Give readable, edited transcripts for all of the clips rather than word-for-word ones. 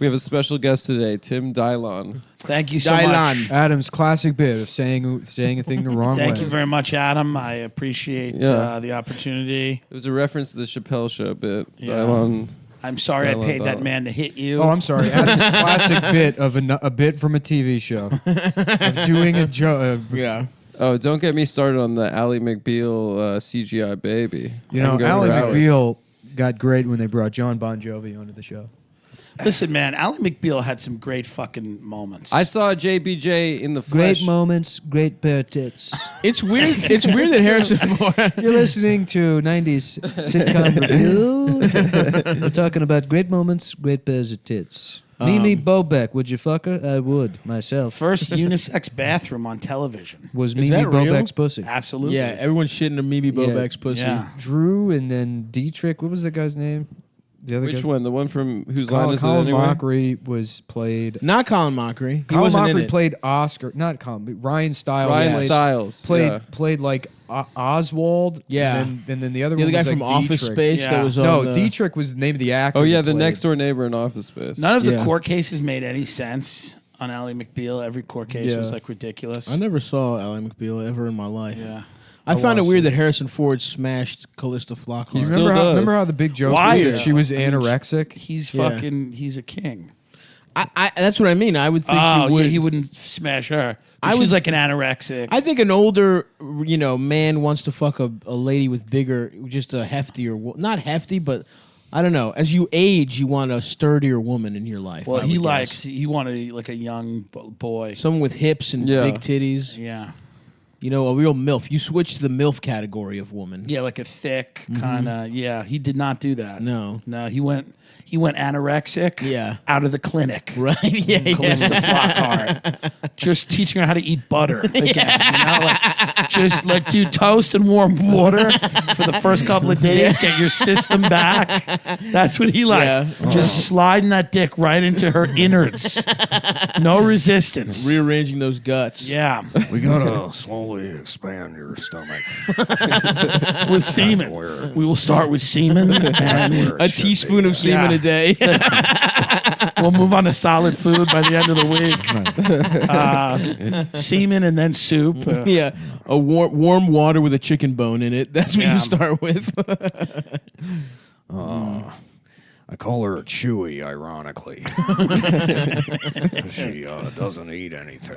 We have a special guest today, Tim Dylon. Thank you so much. Adam's classic bit of saying a thing the wrong way. Thank you very much, Adam. I appreciate the opportunity. It was a reference to the Chappelle Show bit. Yeah. Dylon. I'm sorry I paid that man to hit you. Oh, I'm sorry. Adam's classic bit of a bit from a TV show of doing a joke. Yeah. Oh, don't get me started on the Ally McBeal CGI baby. You know, Ally McBeal got great when they brought John Bon Jovi onto the show. Listen, man, Ally McBeal had some great fucking moments. I saw JBJ in the flesh. Great moments, great pair of tits. It's weird. It's weird that Harrison Ford. You're listening to 90s sitcom review. We're talking about great moments, great pairs of tits. Mimi Bobek, would you fuck her? I would, myself. First unisex bathroom on television. Was Is Mimi that real? Bobek's pussy. Absolutely. Yeah, everyone's shitting on Mimi Bobek's pussy. Yeah. Drew and then Dietrich. What was that guy's name? The other Which guy? one? The one from Whose Line Is It Colin Anyway? Mockery was played. Not Colin Mockery. He Colin wasn't in Mockery it. played Oscar. Not Colin, but Ryan Stiles. Ryan played, Stiles. Played like Oswald. Yeah. And then the other The one other guy was from like Office Dietrich. Space Yeah. that was on No, the... Dietrich was the name of the actor. Oh, yeah, that the played. next door neighbor in Office Space. None of the Yeah. court cases made any sense on Ally McBeal. Every court case Yeah. was like ridiculous. I never saw Ally McBeal ever in my life. Yeah. I found it watched weird it. that Harrison Ford smashed Callista Flockhart. He's still Remember does. how the big joke Why? was that she was anorexic? He's Yeah. he's a king. That's what I mean. I would think Oh, he would. yeah, he wouldn't smash her. I She's would- like an anorexic. I think an older, man wants to fuck a lady with bigger, just a heftier, not hefty, but I don't know. As you age, you want a sturdier woman in your life. well, I he would guess. he wanted like a young boy. Someone with hips and Yeah. big titties. Yeah. A real MILF. You switch to the MILF category of woman. Yeah, like a thick kind of. Yeah, he did not do that. No. he went anorexic. Yeah. out of the clinic. Right? Yeah, Callista Flockhart, just teaching her how to eat butter again. Just like do toast and warm water for the first couple of days, get your system back. That's what he liked. Yeah. Just sliding that dick right into her innards, no resistance. Rearranging those guts. Yeah, We gotta slowly expand your stomach. with semen. We will start with semen, and A teaspoon of semen Yeah. a day. we'll move on to solid food by the end of the week. Semen and then soup. Yeah. A warm water with a chicken bone in it. That's what Yeah. you start with. I call her Chewy, ironically. She doesn't eat anything.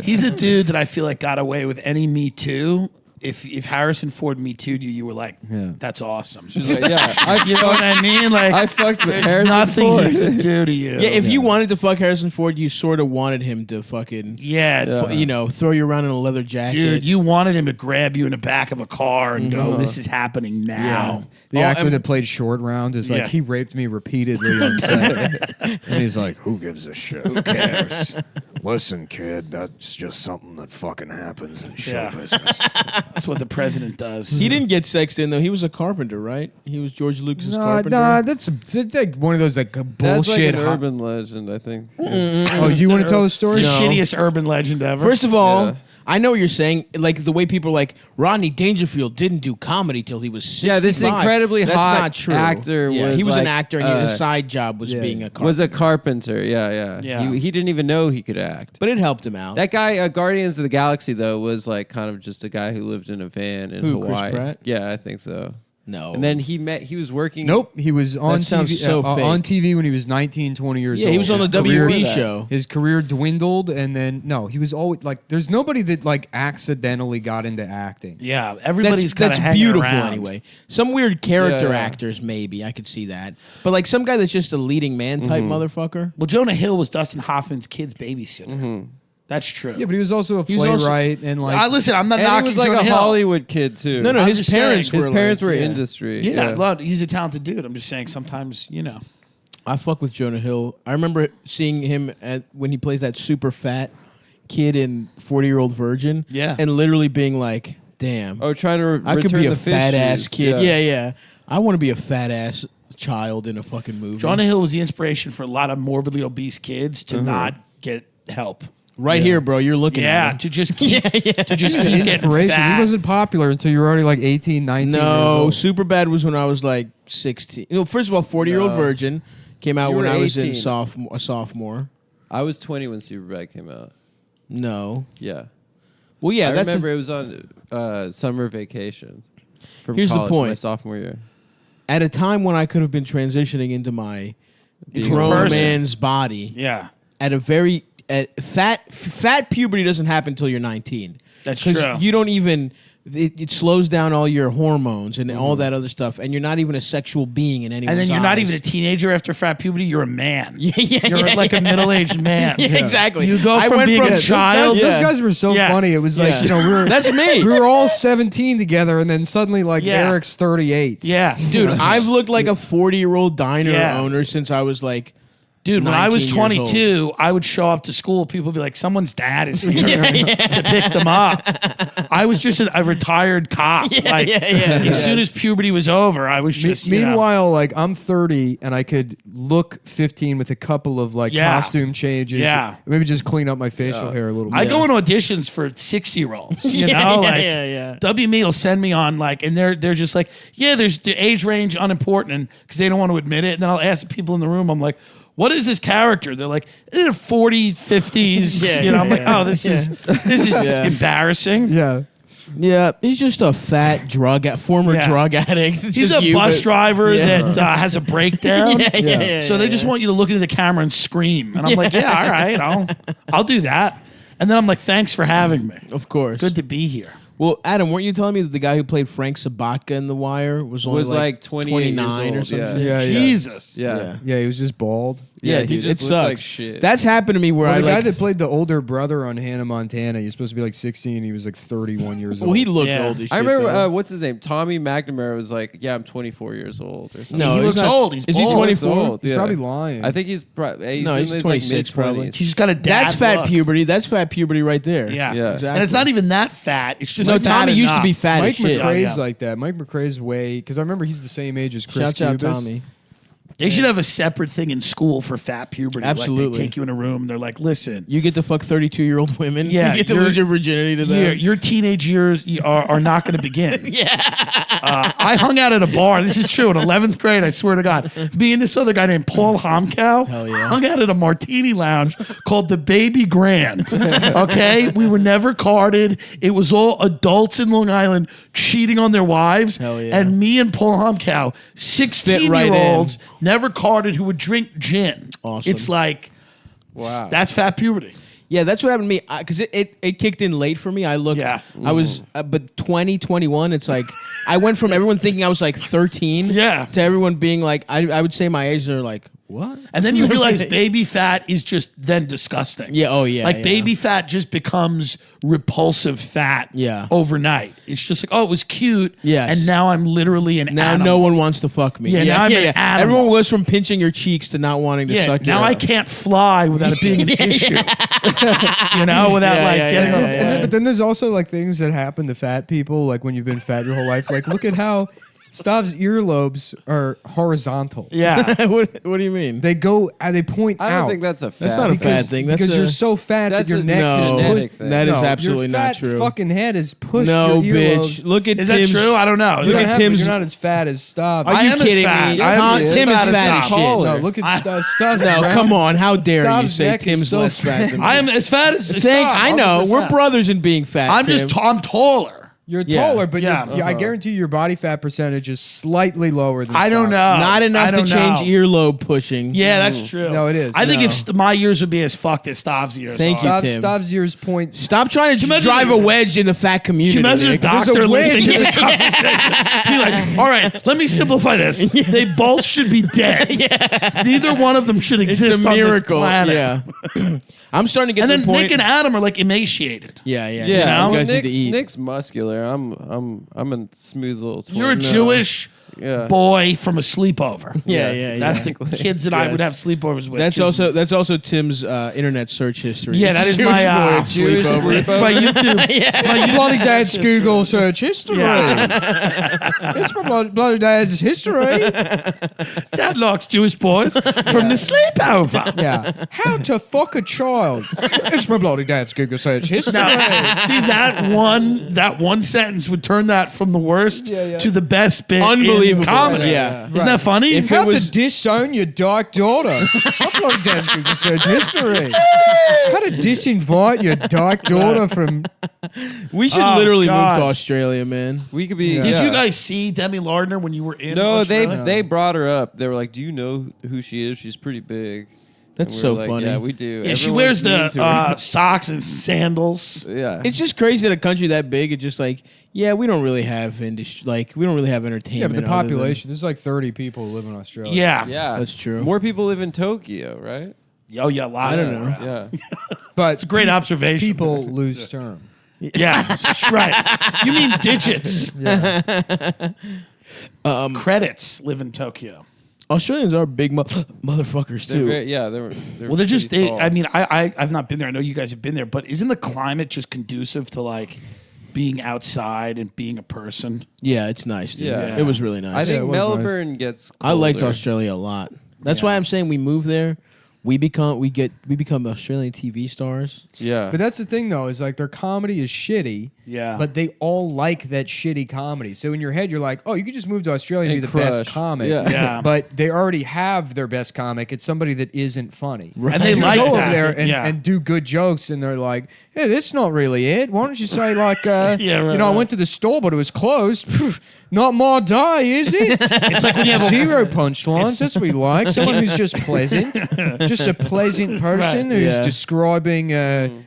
He's a dude that I feel like got away with any Me Too. If Harrison Ford Me Too'd you were like, that's awesome. She's like, yeah, You know what I mean? Like, I fucked with there's Harrison nothing Ford. he could do to you. Yeah, if you wanted to fuck Harrison Ford, you sort of wanted him to fucking, throw you around in a leather jacket. Dude, you wanted him to grab you in the back of a car and go, this is happening now. The actor that played Short Round is like, Yeah. he raped me repeatedly on set. And he's like, who gives a shit? Who cares? Listen, kid, that's just something that fucking happens in show Yeah. business. That's what the president does. He didn't get sexed in, though. He was a carpenter, right? He was George Lucas's carpenter. That's like one of those like That's bullshit. like an urban legend, I think. Oh, you want to tell the It's story? the No. shittiest urban legend ever. First of all, Yeah. I know what you're saying. Like the way people are like, Rodney Dangerfield didn't do comedy till he was 65. Yeah, this incredibly That's hot not true. actor Yeah, was he was an like, actor, and his side job was being a carpenter. Was a carpenter, yeah. Yeah. He didn't even know he could act. But it helped him out. That guy, Guardians of the Galaxy, though, was like kind of just a guy who lived in a van in Who, Chris Hawaii. Pratt? Yeah, I think so. no. And then he was working. Nope, he was on That sounds TV, so fake. on TV when he was 19, 20 years yeah, old. he was on the His career- WB show. His career dwindled, and then he was always like. There's nobody that like accidentally got into acting. yeah, everybody's kind of That's hanging beautiful around. anyway. Some weird character Yeah. actors, maybe I could see that. But like some guy that's just a leading man type motherfucker. Well, Jonah Hill was Dustin Hoffman's kid's babysitter. That's true. Yeah, but he was also a was also- playwright and like. Listen, I'm not And knocking he was like Jonah a Hill. Hollywood kid, too. No, I'm his just parents saying- were His parents like, were yeah. industry. Yeah, he's a talented dude. I'm just saying sometimes, I fuck with Jonah Hill. I remember seeing him when he plays that super fat kid in 40-Year-Old Virgin. Yeah. And literally being like, damn. Oh, trying to I could return be a the fish fat ass shoes. kid. Yeah. I want to be a fat ass child in a fucking movie. Jonah Hill was the inspiration for a lot of morbidly obese kids to not get help. Right here, bro. You're looking Yeah, at him. to just keep, to just An keep getting inspiration. fat. He wasn't popular until you were already like 18, 19 years No, old. Superbad was when I was like 16. First of all, 40-Year-Old No. Virgin. Came out You when were I was in 18. sophomore. I was 20 when Superbad came out. No. Yeah. Well, yeah, I that's remember it was on summer vacation. From Here's the college, point. My sophomore year. at a time when I could have been transitioning into my Being a grown person. man's body. Yeah. At a very fat puberty doesn't happen until you're 19. That's 'Cause true. You don't even it slows down all your hormones and Mm-hmm. all that other stuff, and you're not even a sexual being in anyone's And then you're not eyes. even a teenager after frat puberty. You're a man. yeah, You're like a middle-aged man. yeah, exactly. You go I from went being from a child. Those Yeah. guys were so Yeah. funny. It was like, Yeah. you know, we were That's me. we were all 17 together, and then suddenly, like, Yeah. Eric's 38. Yeah. Dude, I've looked like a 40-year-old diner Yeah. owner since I was like, Dude, when I was 19 years 22, I would show up to school. People would be like, someone's dad is here to pick them up. I was just a retired cop. As soon as puberty was over, I was just, you know. Meanwhile, like, I'm 30 and I could look 15 with a couple of like Yeah. costume changes. Yeah. Maybe just clean up my facial hair a little bit. I go on auditions for 60-year-olds. You know, like yeah. WME will send me on like, and they're just like, yeah, there's the age range unimportant because they don't want to admit it. And then I'll ask the people in the room, I'm like, what is this character? They're like, 40s, 50s. Yeah, you know, I'm like, yeah. oh, this is embarrassing. Yeah. Yeah, he's just a fat former Yeah. drug addict. It's He's just a you, bus but- driver Yeah. that has a breakdown. Yeah. So they just want you to look into the camera and scream. And I'm like, yeah, all right, I'll do that. And then I'm like, thanks for having me. Of course. Good to be here. Well, Adam, weren't you telling me that the guy who played Frank Sabatka in The Wire was only Was like 28 years 29 or old, something? yeah. Yeah. Jesus. Yeah. Yeah, he was just bald. Yeah, he dude, just it looked sucks. like shit. That's happened to me where Well, I the guy like. that played the older brother on Hannah Montana, he's supposed to be like 16. He was like 31 years well, old. he looked Yeah. old as shit. I remember though. what's his name? Tommy McNamara was like, "Yeah, I'm 24 years old or something." No, he he's looks not- old. He's is he bald. 24? old. He's yeah. probably lying. I think he's probably No, he's 26 probably. He's just got a dad That's fat look. puberty. That's fat puberty right there. Yeah. Yeah. Exactly. And it's not even that fat. It's just No, fat Tommy used to be enough. fat Mike as shit. McRae's Yeah. like that. Mike McRae's way, because I remember he's the same age as Chris Shouts out Cubis. Tommy. They should have a separate thing in school for fat puberty. Like Absolutely. they take you in a room. They're like, listen, You get to fuck 32-year-old women. Yeah, you get to you're- lose your virginity to them. your teenage years are not going to begin. I hung out at a bar. This is true. In 11th grade, I swear to God, me and this other guy named Paul Homkow hung out at a martini lounge called the Baby Grand. Okay, we were never carded. It was all adults in Long Island cheating on their wives. Hell yeah. And me and Paul Homkow, 16-year-olds, never carded, who would drink gin. Awesome. It's like, Wow. that's fat puberty. Yeah, that's what happened to me. Because it kicked in late for me. I looked. Yeah. I was, but 20, 21, it's like, I went from everyone thinking I was like 13 Yeah. to everyone being like, I would say my age, they're like, what? And then you realize baby fat is just then disgusting. Yeah, oh, yeah, Like yeah. baby fat just becomes repulsive fat Yeah. overnight. It's just like, oh, it was cute. Yes. And now I'm literally an Now animal. no one wants to fuck me. Yeah, now I'm an animal. Everyone goes from pinching your cheeks to not wanting to Yeah, suck now you. I can't fly without it being an issue. You know, without Yeah, like yeah, getting It's on- just- and then- but then there's also like things that happen to fat people, like when you've been fat your whole life. Like, look at how Stav's earlobes are horizontal. Yeah. what do you mean? They go, they point I out. don't think that's a fact. That's not a because, fat thing. That's because a- you're so fat that That's your a- neck no, is genetic pushed. thing. that is No, absolutely your not fat true. fucking head is pushed. No, your bitch. earlobes. Look at Is that Tim's. true? I don't know. You Look don't at have to- Tim's- You're not as fat as Stav. Are I you am as kidding fat. me? I am as Tim is fat as fat as Stav. shit. No, look at Stav's. No, round- come on. How dare you Stav's say neck is Tim's so less fat than me? I am as fat as Thank, Stav, I know. 100%. We're brothers in being fat. I'm Tim. just, I'm taller. You're Yeah. taller, but Yeah. I guarantee your body fat percentage is slightly lower than I don't Stav's. know. not I enough to don't change know. earlobe pushing. Yeah, that's true. No, it is. I think No. if my years would be as fucked as Stav's years. Thank are. you. Tim. Stav's ears point. Stop trying to imagine drive a if- wedge in the fat community. Can you imagine a Nick. There's a doctor wedge listening to in this conversation? Be like, all right, let me simplify this. They both should be dead. Neither one of them should It's exist a miracle. on this planet. Yeah. I'm starting to get And to then the point. Nick and Adam are like emaciated. yeah, yeah. Yeah, You know? You well, guys need to Nick's, eat. Nick's muscular. I'm a smooth little. Twin. You're a Jewish Yeah. boy from a sleepover. Yeah, yeah, That's yeah. the kids that I Yes. would have sleepovers with. That's Just- also Tim's internet search history. Yeah, that is Jewish my boy Jewish. sleepover. It's my YouTube. It's my YouTube. Bloody dad's Google search history. Yeah. It's my bloody dad's history. Dad likes Jewish boys from the sleepover. Yeah. How to fuck a child. It's my bloody dad's Google search history. Now, see that one sentence would turn that from the worst Yeah, yeah. to the best bit. Unbelievable. unbelievable. comedy. Yeah. Isn't that funny? If How it was- to disown your dark daughter. I'm not asking for search history. How to disinvite your dark daughter from... We should Oh, literally God. move to Australia, man. We could be. Yeah. Did yeah. you guys see Demi Lardner when you were in? No, Australia? they brought her up. They were like, "Do you know who she is? She's pretty big." That's And so we were like, funny. Yeah, we do. Yeah, she Everyone's wears mean to her. the socks and sandals. yeah. It's just crazy that a country that big, it's just like, yeah, we don't really have industry, like we don't really have Yeah, entertainment. but the other than- population, there's like 30 people who live in Australia. Yeah. yeah, That's true. More people live in Tokyo, right? Oh yeah, a lot. I don't of know. them. Yeah. But It's a great observation. people lose term. Yeah, right. You mean digits? Credits live in Tokyo. Australians are big motherfuckers They're too. very, yeah, they're Well, they're just. pretty They, tall. I mean, I've not been there. I know you guys have been there, but isn't the climate just conducive to like being outside and being a person? Yeah, it's nice, dude. Yeah. It was really nice. I it think was nice. Melbourne gets. I liked colder. Australia a lot. That's why I'm saying we move there. We become Australian TV stars. Yeah. But that's the thing, though, is like their comedy is shitty. Yeah. But they all like that shitty comedy. So in your head, you're like, oh, you could just move to Australia and And be the best crush. comic. Yeah. Yeah. But they already have their best comic. It's somebody that isn't funny. And they You like go that. over there and, Yeah. and do good jokes, and they're like, hey, this is not really it. Why don't you say, like, Yeah, right, you know, I right. went to the store, but it was closed. Phew, not my day, is it? It's like when you have a Zero punchlines. That's what we like. Someone who's just pleasant. Just a pleasant person Right, who's yeah. describing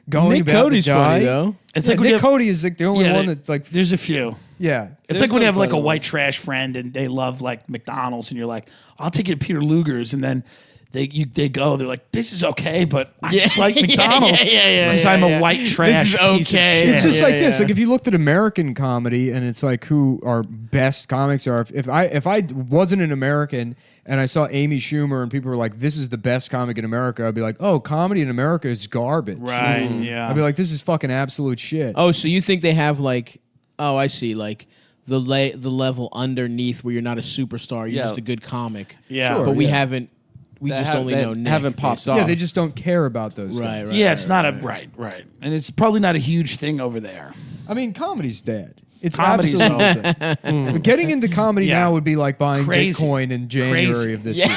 going Nick about Cody's the day. funny though. It's Yeah, like when you Nick have, Cody is like the only Yeah, one they- that's like, there's a few. yeah. It's There's like when you some have like a funny white ones. trash friend and they love like McDonald's and you're like, I'll take you to Peter Luger's, and then they go, they're like, this is okay, but I just like McDonald's because I'm a white trash This is piece of okay. shit. It's just Yeah, like this. yeah. Like if you looked at American comedy and it's like who our best comics are. If I wasn't an American and I saw Amy Schumer and people were like, this is the best comic in America, I'd be like, oh, comedy in America is garbage. Right, yeah. I'd be like, this is fucking absolute shit. Oh, so you think they have like? Oh, I see. Like the level underneath where you're not a superstar, you're Yeah. just a good comic. Yeah. Sure, but we yeah. haven't. We That just have- only that know Nick, haven't popped basically. off. Yeah, they just don't care about those Right, things. right. Yeah, it's not a right. And it's probably not a huge thing over there. I mean, comedy's dead. It's Comedy's absolutely dead. But getting into comedy Yeah. now would be like buying Crazy. Bitcoin in January Crazy. of this year.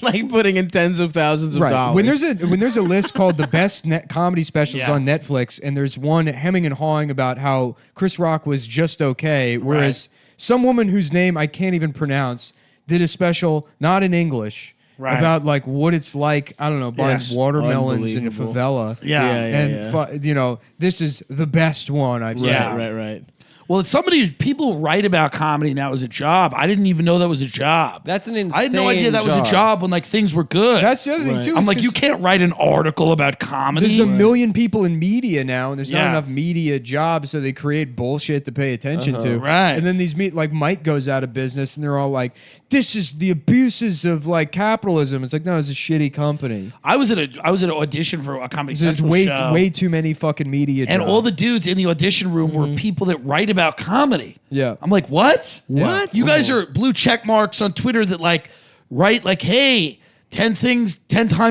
like putting in tens of thousands of Right. dollars. When there's a list called the best comedy specials Yeah. on Netflix, and there's one hemming and hawing about how Chris Rock was just okay, whereas some woman whose name I can't even pronounce did a special not in English Right. about like what it's like, I don't know, buying Yes. watermelons in a Unbelievable. favela. Yeah. And you know, this is the best one I've seen. Yeah. right. Well, it's people write about comedy now as a job. I didn't even know that was a job. That's an insane. I had no idea that was a job when like things were good. That's the other thing Right. too. I'm is like, 'cause you can't write an article about comedy. there's a million people in media now, and there's not Yeah. enough media jobs, so they create bullshit to pay attention to. Right. And then these like Mike goes out of business, and they're all like, "This is the abuses of like capitalism." It's like, no, it's a shitty company. I was at an audition for a Comedy There's Central show, way too many fucking media. and jobs. all the dudes in the audition room were people that write about comedy. Yeah. I'm like, what? What? You guys are blue check marks on Twitter that like write like, hey, 10 times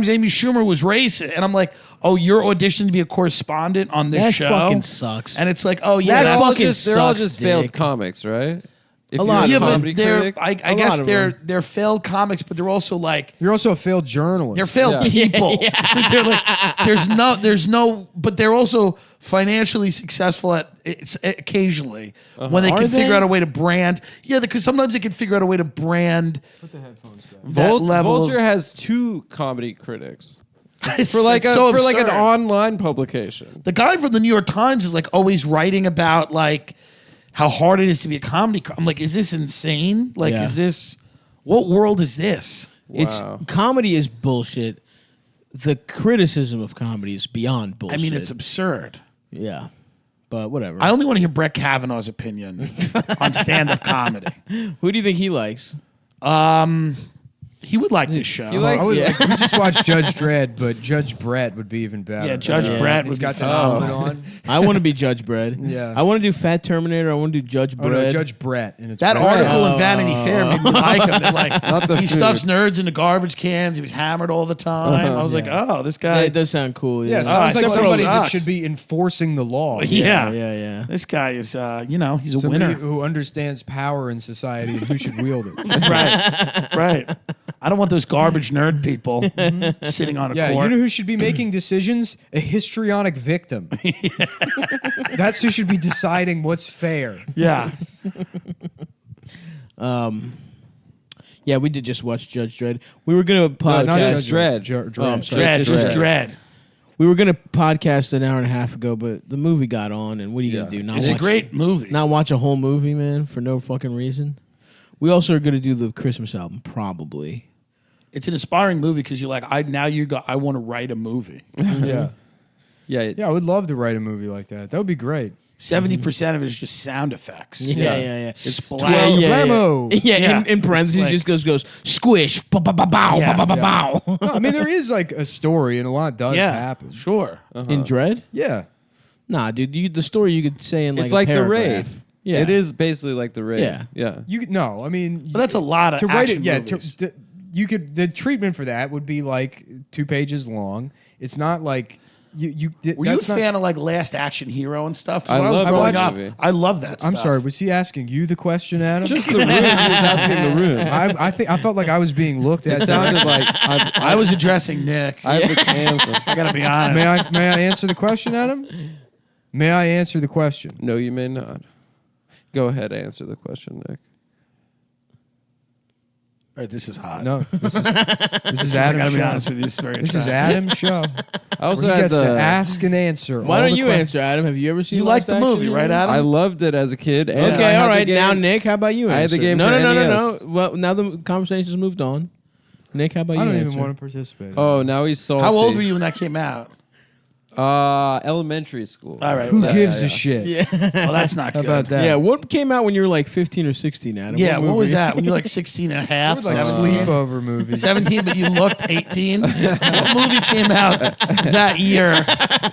Amy Schumer was racist, and I'm like, oh, you're auditioning to be a correspondent on this That show. fucking sucks. And it's like, oh yeah, That that's fucking They're all sucks, just failed Dick. comics, right? If A you're lot yeah, of them. comedy but they're critic, I A guess lot of they're failed comics, but they're also like You're also a failed journalist. they're failed Yeah. people. They're like there's no, but they're also financially successful at it's occasionally when they Are can figure they? out a way to brand. Yeah, because sometimes they can figure out a way to brand. That level Vulture of, has 2 comedy critics it's, for like it's a, so for like an absurd. online publication. The guy from the New York Times is like always writing about like how hard it is to be a comedy. I'm like, is this insane? Like, Yeah. is this what world is this? It's Wow. comedy is bullshit. The criticism of comedy is beyond I bullshit. mean, it's absurd. yeah, but whatever. I only want to hear Brett Kavanaugh's opinion on stand-up comedy. Who do you think he likes? He would like this show. He likes- I would, Yeah. we just watched Judge Dredd, but Judge Brett would be even better. Yeah, Judge Brett He's would be got the phenomenal. helmet on. I want to be Judge Brett. Yeah. I want to do Fat Terminator. I want to do Judge Oh Brett. no, Judge Brett. And it's That Brett. article Oh. in Vanity Fair made me like him. They're like, Not the he food. stuffs nerds into garbage cans. He was hammered all the time. I was like, oh, this Yeah, guy. it does sound cool. Yeah, Yeah. sounds like except for somebody that sucks. should be enforcing the law. yeah. yeah. This guy is, he's a Somebody winner. who understands power in society and who should wield it. Right. Right. I don't want those garbage nerd people sitting on a Yeah, court. you know who should be making decisions? A histrionic victim. That's who should be deciding what's fair. yeah. Yeah, we did just watch Judge Dredd. We were gonna podcast. not Judge Dredd. Dredd. Oh, I'm sorry. Dread. Just Just Dredd. dread. We were gonna podcast an hour and a half ago, but the movie got on, and what are you gonna do? Not It's a watch, great movie. Not watch a whole movie, man, for no fucking reason. We also are gonna do the Christmas album, probably. It's an inspiring movie because you're like, I want to write a movie. Yeah. Yeah, Yeah, I would love to write a movie like that. That would be great. 70% of it is just sound effects. Yeah. Splat. yeah. Blammo. Yeah, Yeah. in parentheses, Like- just goes squish, bow, Yeah. bow. No, I mean, there is like a story, and a lot does happen. Sure. In Dread? Yeah. Nah, dude, the story you could say in like it's a like the paragraph. raid. Yeah, It is basically like the raid. Yeah. Yeah. You could, no, I mean, But that's a lot of to write action it. Yeah, movies. you could. The treatment for that would be like 2 pages long. It's not like you. Were you a that's not, fan of like Last Action Hero and stuff? 'Cause I when I was love growing that up, movie. I love that stuff. I'm sorry. Was he asking you the question, Adam? Just the room. He was asking the room. I think I felt like I was being looked at. It sounded like I was addressing Nick. I have the cancer. I gotta be honest. May I answer the question, Adam? May I answer the question? No, you may not. Go ahead, answer the question, Nick. All right, this is hot. No. This is I Adam's gotta be show. honest with you. This is very This is exciting. Adam's show. I also Where he had gets to the. ask and answer. Why all don't the you que- answer, Adam? Have you ever seen? You Last like the Action movie, Hero? right, Adam? I loved it as a kid. And I Okay, had all the right. game- Now, Nick, how about you? I had the answer? game No, for no, NES. no. Well, now the conversation's moved on. Nick, how about I you? don't even answer? want to participate. Oh, now he's salty. How old were you when that came out? Elementary school. All right. Who well, gives yeah. a shit? Yeah, Well, that's not How good. about that? yeah. What came out when you were like 15 or 16, Adam? Yeah, what movie? was that? When you were like 16 and a half, It was like 17? sleepover movies. 17, but you looked 18. What movie came out that year?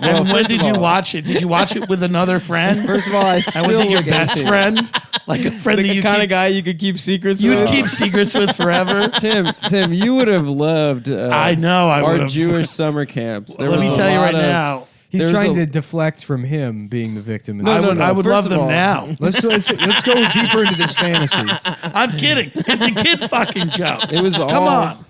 And when first did of you all- watch it? Did you watch it with another friend? First of all, I And still was it your look best 18. friend? Like a friend that The you kind of keep, guy you could keep secrets you with. would keep secrets with forever? Tim, you would have loved. I know I our would've. Jewish summer camps. There Let me was a tell you lot right of- now. He's There's trying a- to deflect from him being the victim. in No, this. no, no. I would First love of them all- now. Let's go deeper into this fantasy. I'm kidding. It's a kid fucking joke. It was Come all- on.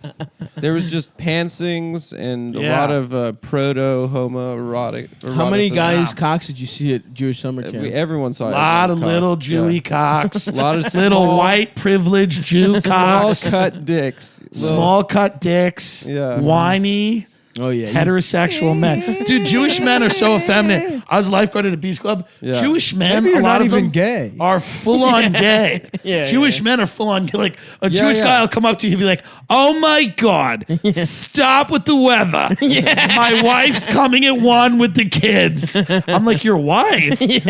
There was just pantsings and a Yeah. lot of proto homoerotic. How many guys' Yeah. cocks did you see at Jewish summer camp? Everyone saw A lot of everyone's little cock. Jewy Yeah. cocks. A lot of little small- white privileged Jew small cocks. cut dicks. Small cut dicks. Yeah. Whiny. oh yeah, Heterosexual men. Dude, Jewish men are so effeminate. I was a lifeguard at a beach club. Yeah. Jewish men, Maybe a you're lot not of even them gay. are full on gay. Yeah, Jewish yeah. men are full on gay. Like a Yeah, Jewish yeah. guy will come up to you and be like, "Oh my God, stop with the weather. My wife's coming at 1 with the kids." I'm like, "Your wife?" He's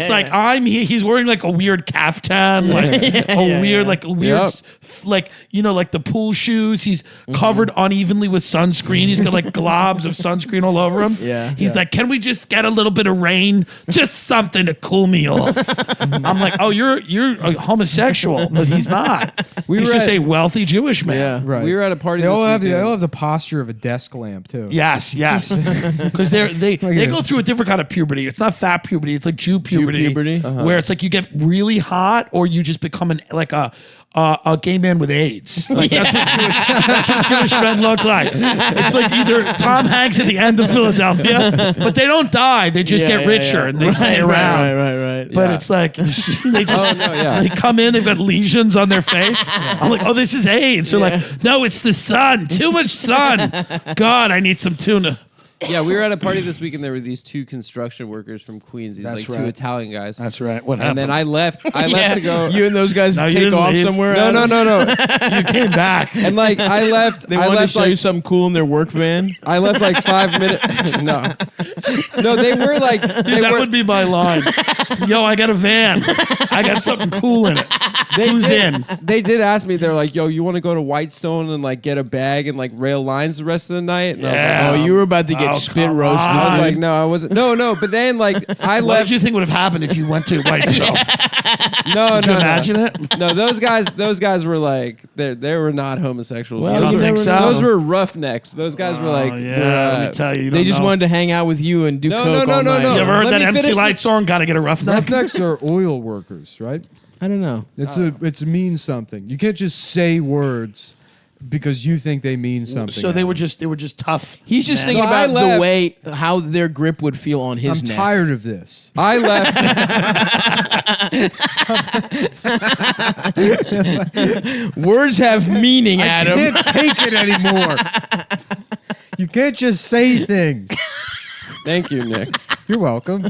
like, "I'm here." He's wearing like a weird kaftan, like a weird, like weird, Yep. like like the pool shoes. He's covered unevenly with sunscreen. He's got like globs of sunscreen all over him. Yeah. He's like, "Can we just get a little bit of rain? Just something to cool me off." I'm like, "Oh, you're a homosexual," but he's not. He's were just at- a wealthy Jewish man. yeah. Right. We were at a party. They this all have weekend. the posture of a desk lamp too. Yes, because they go through a different kind of puberty. It's not fat puberty. It's like Jew puberty, puberty? where it's like you get really hot or you just become a gay man with AIDS. Like that's what Jewish men look like. It's like either Tom Hanks at the end of Philadelphia, but they don't die. They just get richer and they stay around. Right. But it's like they just yeah. they come in, they've got lesions on their face. I'm like, "Oh, this is AIDS." They're like, "No, it's the sun. Too much sun. God, I need some tuna." Yeah, we were at a party this week, and there were these 2 construction workers from Queens. These That's like 2 right. Italian guys. That's right. What And happened? then I left. I left to go. You and those guys No, you take didn't off leave. somewhere. No, Adam? no. You came back. And like I left. They I wanted to left show you like something cool in their work van. I left like 5 minutes. No, they were like they That were. would be my line. Yo, I got a van. I got something cool in it. Who's in? They did ask me. They're like, "Yo, you want to go to Whitestone and like get a bag and like rail lines the rest of the night?" And Yeah. Oh, you were about to get Oh, spit come roasted. on. I was dude. like, "No, I wasn't." No. But then like I What left. did you think would have happened if you went to Whitestone? No, Could you no, imagine no. it? No, those guys were like, they were not homosexuals. Well, You those, don't were, think so? those were roughnecks. Those guys were like, Oh, yeah, let me tell you. They just wanted to hang out with you and do No, coke no, all no, night. no. You ever heard Let that me MC finish Light song? Gotta get a roughneck. Roughnecks are oil workers, right? I don't know. It means something. You can't just say words because you think they mean something. So they were just tough. He's just men. thinking So I about left- the way how their grip would feel on his I'm neck. tired of this. I left. Words have meaning, Adam. I can't take it anymore. You can't just say things. Thank you, Nick. You're welcome.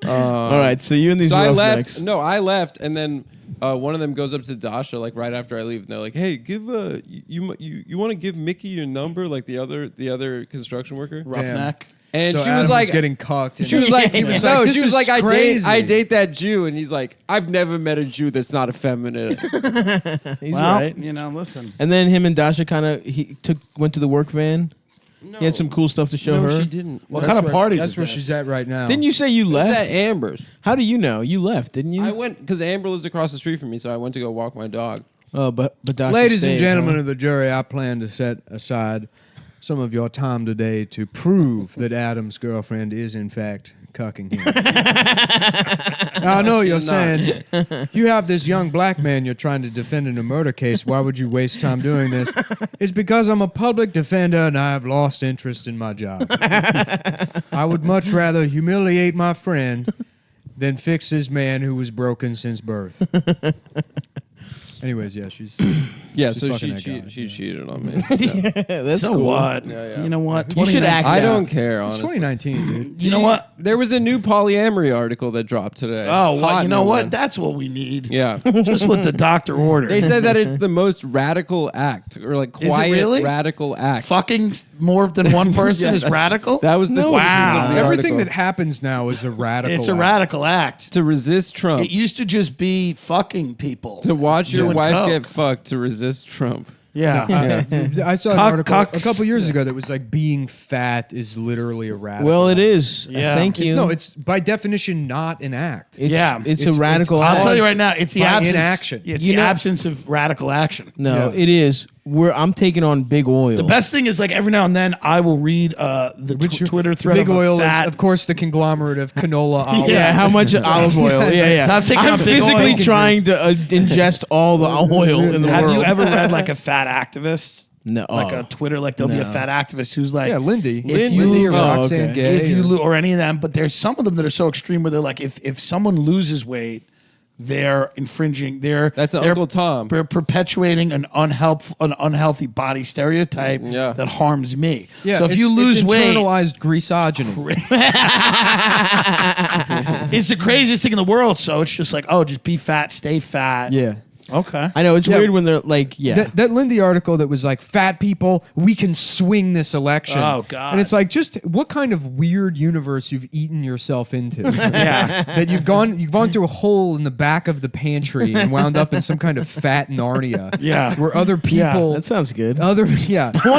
All right, so you and these So I roughnecks. left. No, I left, and then one of them goes up to Dasha like right after I leave, and they're like, "Hey, give you want to give Mickey your number, like the other construction worker?" Roughneck. And So she Adam was like, getting cucked. and- she was like, He was no, like, she "This was is like, crazy." I date that Jew, and he's like, I've never met a Jew that's not effeminate. He's Well, right. listen. And then him and Dasha went to the work van. No, He had some cool stuff to show no, her. she didn't. What That's kind of where- party That's was where this? she's at right now. Didn't you say you It was at left? Amber's. How do you know? You left, didn't you? I went because Amber lives across the street from me, so I went to go walk my dog. Oh, but Dasha Ladies and stayed, gentlemen huh? of the jury, I plan to set aside some of your time today to prove that Adam's girlfriend is in fact cucking him. Now, I know you're She's not. saying you have this young black man you're trying to defend in a murder case. Why would you waste time doing this? It's because I'm a public defender and I have lost interest in my job. I would much rather humiliate my friend than fix this man who was broken since birth. Anyways, yeah, she's Yeah, She's so fucking she that guy, she cheated on me. Yeah. That's So cool. what? Yeah, yeah. You know what? You should act I out. don't care, it's honestly. 2019, dude. You know what? There was a new polyamory article that dropped today. Oh, well, Hot you know new what? one. That's what we need. Yeah. Just what the doctor ordered. They said that it's the most radical act, or like it quiet really? radical act. Fucking more than one person Yeah, is that's- radical. That was the No, thesis wow. of the Everything article. that happens now is a radical. It's a act. radical act. to resist Trump, It used to just be fucking people. to watch your doing wife coke. get fucked, to resist Trump. Yeah. I saw an Cock- article cocks. a couple years ago that was like being fat is literally a radical. Well, it act. is. Yeah. Thank you. No, it's by definition not an act. It's, Yeah. it's It's- a radical. I'll act. tell you right now, it's the by absence. inaction. It's You the know- absence of radical action. No, Yeah. it is. I'm taking on big oil. The best thing is like every now and then I will read the Twitter thread Big of a oil fat. is, of course, the conglomerate of canola, olive. Yeah, how much olive oil? Yeah, yeah. Stop taking I'm on big physically oil. trying to ingest all the oil in the Have world. you ever read like a fat activist? No. Like a Twitter, like there'll be a No. fat activist who's like, Yeah, Lindy. If Lindy you- or Oh, Roxanne okay. Gay. if you or- or any of them, but there's some of them that are so extreme where they're like, if someone loses weight, they're infringing. That's they're Uncle Tom. They're perpetuating an unhealthy body stereotype Yeah. that harms me. yeah, so if it- you lose it's weight, internalized greaseogyny. it's the craziest thing in the world. So it's just like, oh, just be fat, stay fat. Yeah. Okay. I know it's Yeah. weird when they're like, yeah. That Lindy article that was like, fat people, we can swing this election. Oh, God. And it's like, just what kind of weird universe you've eaten yourself into. Yeah. That you've gone through a hole in the back of the pantry and wound up in some kind of fat Narnia. Yeah. Where other people, that sounds good. I I want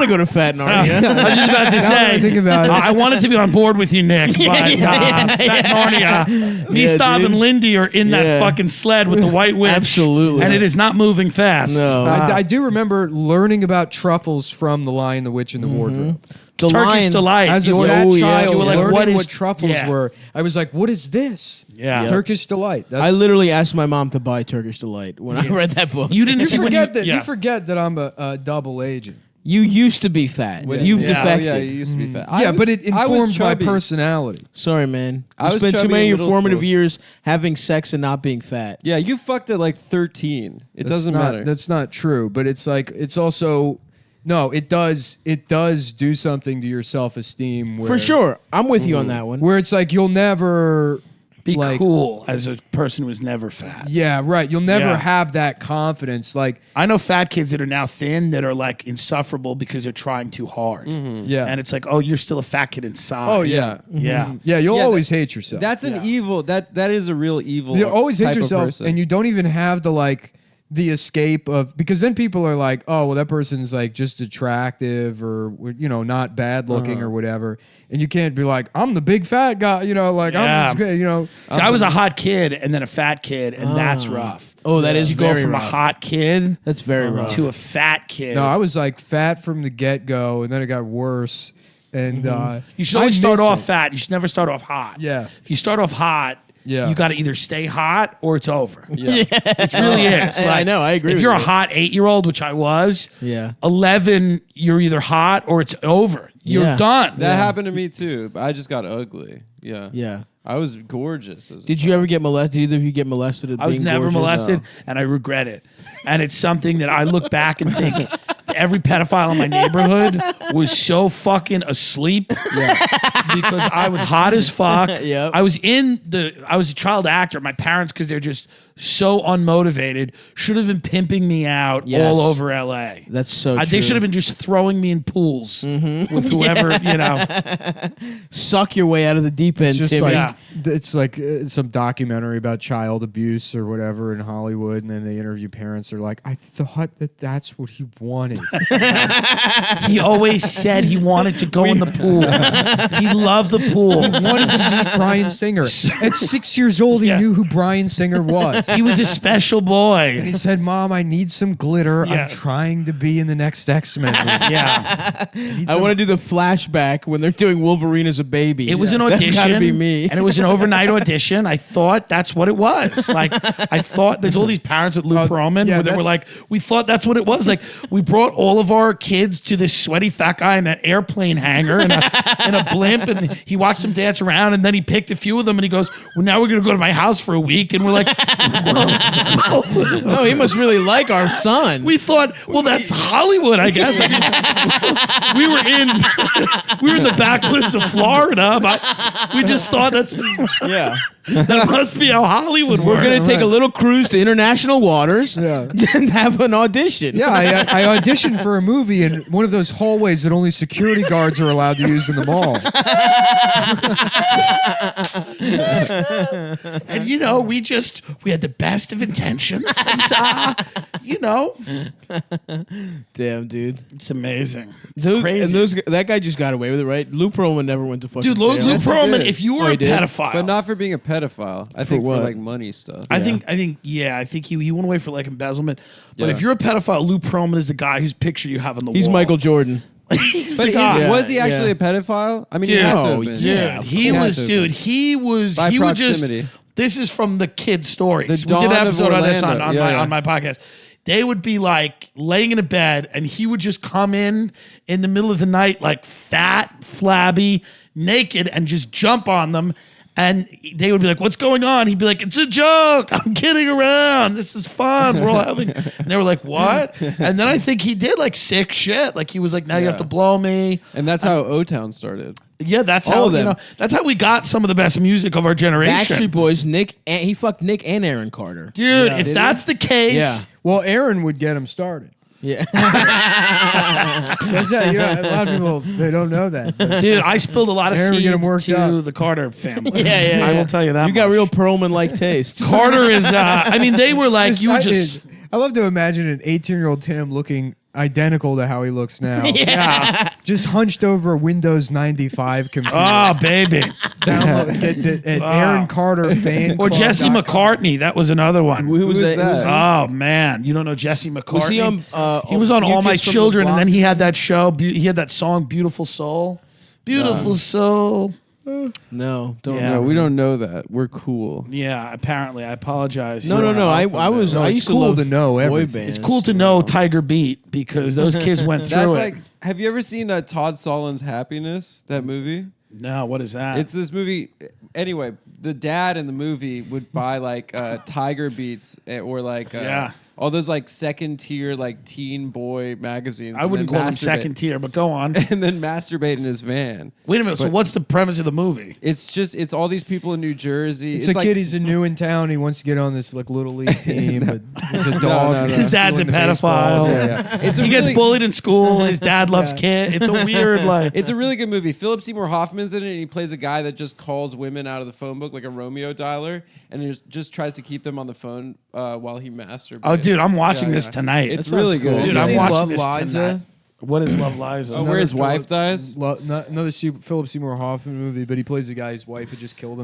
to go to Fat Narnia. I was just about to Now that I say. think about it. I wanted to be on board with you, Nick, but Fat Narnia, me, Yeah, Stav, dude. and Lindy are in Yeah. that fucking sled with the white witch. Absolutely. And it is not moving fast. No. I do remember learning about truffles from The Lion, the Witch, and the Wardrobe. The Turkish lion, delight. As a You were- fat oh, yeah. child, You were like, learning what what, is- truffles yeah. were, I was like, "What is this?" Yeah. Turkish delight. That's, I literally asked my mom to buy Turkish Delight when I read that book. You didn't You see when forget that. yeah. You forget that I'm a double agent. You used to be fat. Yeah. You've Yeah. defected. Oh, yeah, you used to be fat. Yeah, but it I was informed my chubby. personality. Sorry, man. I You was spent too chubby many in of your middle formative school. years having sex and not being fat. Yeah, you fucked at like 13. It doesn't matter. That's not true. But it's like it's also no. It does. It does do something to your self-esteem. For sure. I'm with you on that one. Where it's like you'll never be like, cool as a person who was never fat. Yeah, right. You'll never Yeah. have that confidence. Like, I know fat kids that are now thin that are like insufferable because they're trying too hard. yeah. And it's like, oh, you're still a fat kid inside. Oh yeah. Yeah. Yeah, you'll Yeah, always hate yourself. That's an evil. That is a real evil. You always hate type of yourself, person. and you don't even have the like the escape of, because then people are like, oh well, that person's like just attractive or not bad looking or whatever, and you can't be like, I'm the big fat guy, like Yeah. I'm this, See, I was a hot kid and then a fat kid, and that's rough. Oh, that is You go very from rough. a hot kid That's very rough. to a fat kid. No, I was like fat from the get go, and then it got worse. And You should always I start miss off it. fat. You should never start off hot. Yeah. If you start off hot, Yeah. you got to either stay hot or it's over. Yeah. It really is. I know, I agree If with you're a you. hot 8-year-old, which I was, Yeah. 11, you're either hot or it's over. You're Yeah. done. That happened to me too. But I just got ugly. Yeah. Yeah. I was gorgeous. As a Did you ever get molested? Did either of you get molested? At I was being never gorgeous? molested, and I regret it. And it's something that I look back and think every pedophile in my neighborhood was so fucking asleep because I was hot as fuck. Yep. I was a child actor. My parents, because they're just so unmotivated, should have been pimping me out Yes. all over LA. That's so They true. should have been just throwing me in pools with whoever, Suck your way out of the deep end, It's just Timmy. like Yeah. it's like some documentary about child abuse or whatever in Hollywood, and then they interview parents. They're like, I thought that's what he wanted. He always said he wanted to go in the pool. He loved the pool. wanted to meet Bryan Singer. At 6 years old, he Yeah. knew who Bryan Singer was. He was a special boy. And he said, Mom, I need some glitter. Yeah. I'm trying to be in the next X-Men movie. Yeah. I want to do the flashback when they're doing Wolverine as a baby. It was an audition. That's got to be me. And it was an overnight audition. I thought that's what it was. Like, I thought there's all these parents with Lou Pearlman yeah, where they were that's- like, we thought that's what it was. Like, we brought all of our kids to this sweaty fat guy in an airplane hangar in a blimp, and he watched them dance around, and then he picked a few of them, and he goes, well, now we're going to go to my house for a week. And we're like, Oh, he must really like our son. we thought, well, that's Hollywood, I guess. I mean, we were in the backwoods of Florida, but we just thought yeah. that must be how Hollywood works. We're going to take a little cruise to international waters Yeah. and have an audition. Yeah, I auditioned for a movie in one of those hallways that only security guards are allowed to use in the mall. And we had the best of intentions, and Damn, dude. it's amazing. It's And crazy. that guy just got away with it, right? Lou Pearlman never went to fucking Dude, Lou jail. Pearlman, did. if you Oh, were he a did? pedophile, But not for being a pedophile. I think what? for like money stuff. I think he went away for like embezzlement. But Yeah. if you're a pedophile, Lou Pearlman is the guy whose picture you have on the He's wall. Michael Jordan. He's But the guy. was he actually yeah. a pedophile? I mean, Dude, he had to have oh, been. yeah. He was, dude. He was. By he would just. proximity. This is from the kid stories. The We did Dawn an of episode on this Orlando. on my podcast. They would be like laying in a bed, and he would just come in the middle of the night, like fat, flabby, naked, and just jump on them. And they would be like, "What's going on?" He'd be like, "It's a joke. I'm kidding around. This is fun. We're all having." And they were like, "What?" And then I think he did like sick shit. Like he was like, "Now you have Yeah. to blow me." And that's how O-Town started. Yeah, that's All how of them. that's how we got some of the best music of our generation. Backstreet Boys, he fucked Nick and Aaron Carter. Dude, Yeah. if Did that's the case, Yeah. Well, Aaron would get him started. Yeah. That's a lot of people they don't know that. but- dude, I spilled a lot of Aaron would seed get 'em worked to up. the Carter family. Yeah, I will tell you that. You got much. real Pearlman-like tastes. Carter is. I mean, they were like you would just. I love to imagine an 18-year-old Tim looking identical to how he looks now. Yeah. Just hunched over a Windows 95 computer. Oh, baby. Download, get the Aaron Carter fan Or club Jesse dot com. McCartney. That was another one. Who was is that? that? Oh man, you don't know Jesse McCartney? Was he on? He was on New All My Kids from the Children, and Block? then he had that show. He had that song, "Beautiful Soul." Beautiful Soul. No, don't Yeah. No, know. we don't know that. We're cool. Yeah, apparently. I apologize. No. I was. No, I it's used to cool love to know boy everything. bands. It's cool to know Tiger Beat because those kids went through That's it. like. Have you ever seen Todd Solondz Happiness? That movie. No, what is that? It's this movie. Anyway, the dad in the movie would buy like Tiger Beats or like Yeah. all those like second tier like teen boy magazines. I and wouldn't then call them masturbate- second tier, but go on. And then masturbate in his van. Wait a minute. So But- what's the premise of the movie? It's all these people in New Jersey. It's a like, kid. He's new in town. He wants to get on this like little league team, but there's a dog. no, no. His dad's a stealing the baseballs. pedophile. Yeah, yeah. It's a He gets really- bullied in school. His dad loves kid. It's a weird like. It's a really good movie. Philip Seymour Hoffman's in it, and he plays a guy that just calls women out of the phone book like a Romeo dialer, and he just tries to keep them on the phone while he masturbates. Oh, dude, I'm watching Yeah, this yeah. tonight. It's really good. Dude, You I'm seen watching Love, this Liza? tonight. What is Love Liza? Oh, where his Another wife dies? Another Philip Seymour Hoffman movie, but he plays a guy whose wife had just killed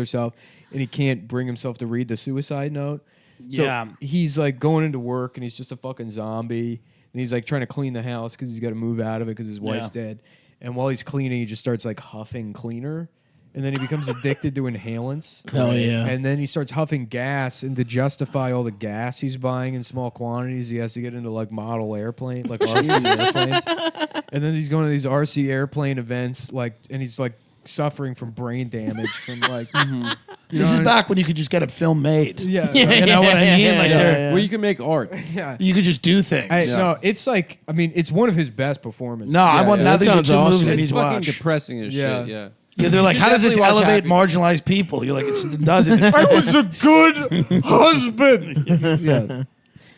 herself, and he can't bring himself to read the suicide note. So Yeah. he's like going into work, and he's just a fucking zombie, and he's like trying to clean the house because he's got to move out of it because his wife's dead. And while he's cleaning, he just starts like huffing cleaner. And then he becomes addicted to inhalants. Oh, yeah. And then he starts huffing gas, and to justify all the gas he's buying in small quantities, he has to get into like model airplane, like RC airplanes. And then he's going to these RC airplane events, like, and he's like suffering from brain damage from like. You This know is what back when you could just get a film made. Yeah. You know what I mean? Like, they're- Where you can make art. Yeah. you could just do things. No, it's like, I mean, it's one of his best performances. No, I want yeah. now That these are sounds two awesome. movies I need It's to fucking watch. depressing as Yeah. shit. Yeah. Yeah, they're like, should how does this definitely watch elevate Happy. marginalized people? You're like, it doesn't. It's, a good husband. Yeah.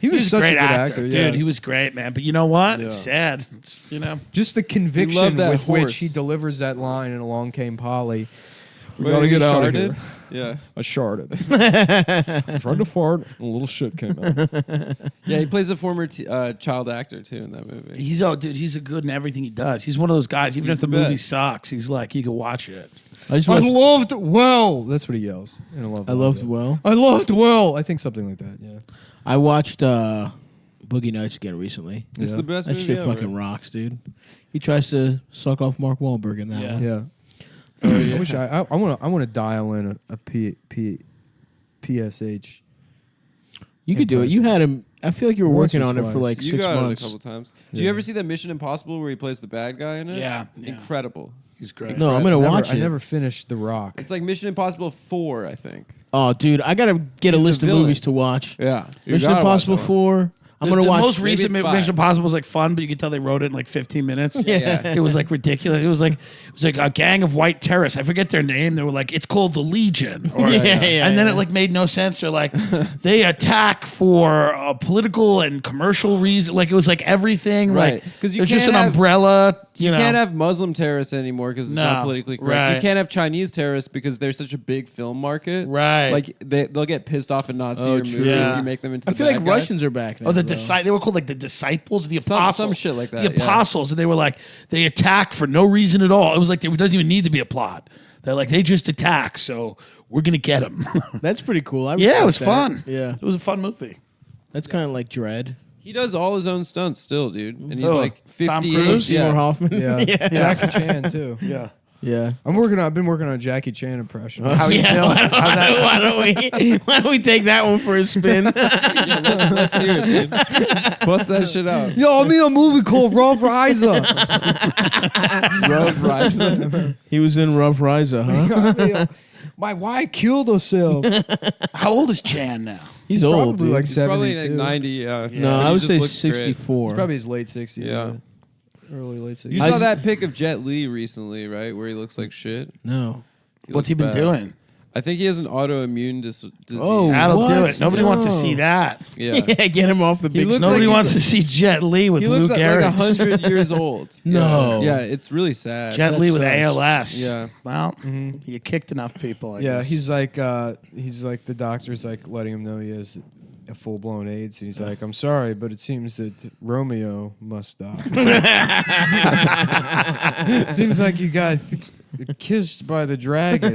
He was He's a such great a good actor, actor, yeah. dude. He was great, man. But you know what? Yeah. It's sad. It's, you know, Just the conviction love that with which horse. he delivers that line in Along Came Polly. We Where gotta he get out of sharded? here. Yeah. I sharded. Tried to fart, and a little shit came out. Yeah, he plays a former child actor too in that movie. he's dude. He's a good in everything he does. He's one of those guys. Even He's if the the movie best. sucks, he's like, you can watch it. I just I watched, loved well. That's what he yells. In I loved well. I loved well. I think something like that. Yeah. I watched Boogie Nights again recently. It's Yeah. the best That movie shit ever. fucking rocks, dude. He tries to suck off Mark Wahlberg in that Yeah. one. Yeah. I wish I want to dial in a PSH. You could do it. You had him. I feel like you were Once working or on it for twice. like You 6 got months. it a couple times. Do you ever see that Mission Impossible where he plays the bad guy in it? Yeah. Incredible. He's great. No, I'm gonna watch I it. never finished The Rock. It's like Mission Impossible 4, I think. Oh, dude, I gotta get He's a the list of villain. movies to watch. Yeah. You Mission gotta watch Impossible that one. 4. I'm gonna the watch. most recent it's 5. Mission Impossible was like fun, but you could tell they wrote it in like 15 minutes. Yeah. It was like ridiculous. It was like a gang of white terrorists. I forget their name. They were like, it's called the Legion. Or, and then it like made no sense. They're like, they attack for a political and commercial reason. Like it was like everything. Right. Like 'Cause you it's just can't an have- umbrella. You know. can't have Muslim terrorists anymore because it's not No, politically correct. right. You can't have Chinese terrorists because they're such a big film market. Right. Like they'll get pissed off and not see Oh, your true. movie Yeah. if you make them into I the feel like bad guys. Russians are back now. Oh, the though. they were called like the disciples, the Some apostles, shit like that, The yeah. apostles, and they were like they attacked for no reason at all. It was like there doesn't even need to be a plot. They're like they just attack, so we're gonna get them. That's pretty cool. I Yeah, it was respect fun. that. Yeah, It was a fun movie. that's kind of like Dread. He does all his own stunts still, dude. And he's Oh, like Tom 58. Cruise? Seymour Yeah. Hoffman. Yeah. Jackie Chan too. Yeah. yeah. I've been working on a Jackie Chan impression. How you Yeah, feeling? why don't we take that one for a spin? Let's hear it, dude. Bust that shit out. Yo, me a movie called Rob Riser. Road Rising. He was in Rough Riser, huh? My wife killed herself. How old is Chan now? He's old. Probably Dude. like He's probably 72. like 90, yeah. No, He I would just say looks great. 64. He's probably his late 60s. Yeah. Early late 60s. You I saw just- that pic of Jet Li recently, right? Where he looks like shit. No. What's he been looks bad. doing? I think he has an autoimmune disease. Oh, That'll do What? it. Nobody wants to No. see that. yeah. Yeah, get him off the big. looks Nobody like wants he's- to see Jet Li with He Lou looks like Gehrig. 100 years old. No. Yeah, it's really sad. Jet Li with sucks. ALS. Yeah. Well, you kicked enough people. I Yeah, guess. he's like the doctor's like letting him know he has a full blown AIDS. And he's like, I'm sorry, but it seems that Romeo must die. Seems like you got kissed by the dragon.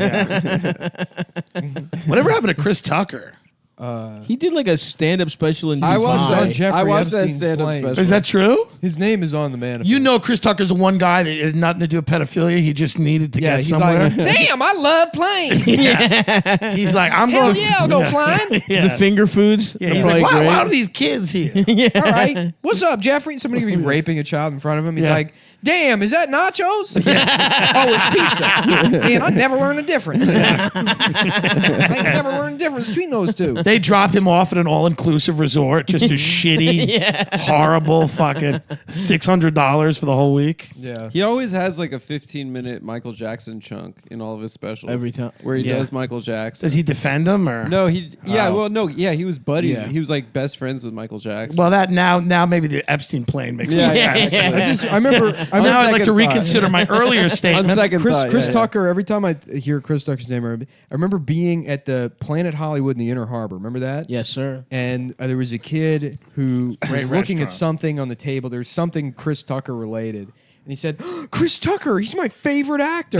Whatever happened to Chris Tucker? He did like a stand-up special in I watched Dubai. on that. Jeffrey I watched that Epstein's stand-up plane. special. Is that true? His name is on the manifest. You know, Chris Tucker's the one guy that had nothing to do with pedophilia. He just needed to Yeah, get he's somewhere. like, damn, I love planes. He's like, I'm Hell going. yeah, I'll go flying. Yeah. The finger foods. Yeah, are he's like, probably wow, great. wow, these kids here. All right, what's up, Jeffrey? Somebody could be raping a child in front of him. He's Yeah. like, damn, is that nachos? Oh, it's pizza. Man, I never learned the difference. I ain't never learned the difference between those two. They drop him off at an all-inclusive resort, just a shitty, horrible fucking $600 for the whole week. Yeah. He always has like a 15-minute Michael Jackson chunk in all of his specials. Every time. Where he Yeah. does Michael Jackson. Does he defend him or No, he. Yeah, Oh. well, no, yeah, he was buddies. Yeah. He was like best friends with Michael Jackson. Well, that now maybe the Epstein plane makes Yeah, more yeah, sense. yeah. I remember Now I'd like to second thought. reconsider my earlier On statement. second Chris thought, Chris yeah, Tucker. Every time I hear Chris Tucker's name, I remember being at the Planet Hollywood in the Inner Harbor. Remember that? Yes, sir. And there was a kid who was Great looking at restaurant. something on the table. There was something Chris Tucker related. And he said, Chris Tucker, he's my favorite actor.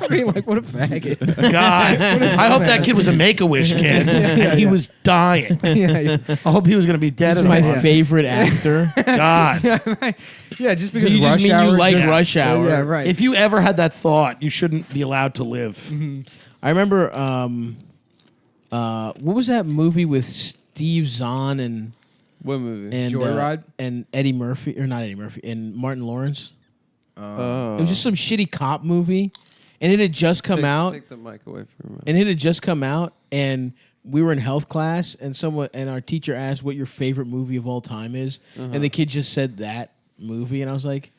Being like, what a faggot. God, I hope that kid was a Make-A-Wish kid, and he was dying. yeah, I hope he was going to be dead He's in my a month. favorite actor. God, yeah, just because you just Rush mean you Hour like just- Rush Hour. Yeah, right. if you ever had that thought, you shouldn't be allowed to live. I remember, what was that movie with Steve Zahn and What movie? Joyride? and Eddie Murphy, or not Eddie Murphy, and Martin Lawrence? Oh. It was just some shitty cop movie, and it had just come out. Take the mic away from him. And it had just come out, and we were in health class, and our teacher asked what your favorite movie of all time is, and the kid just said that movie, and I was like,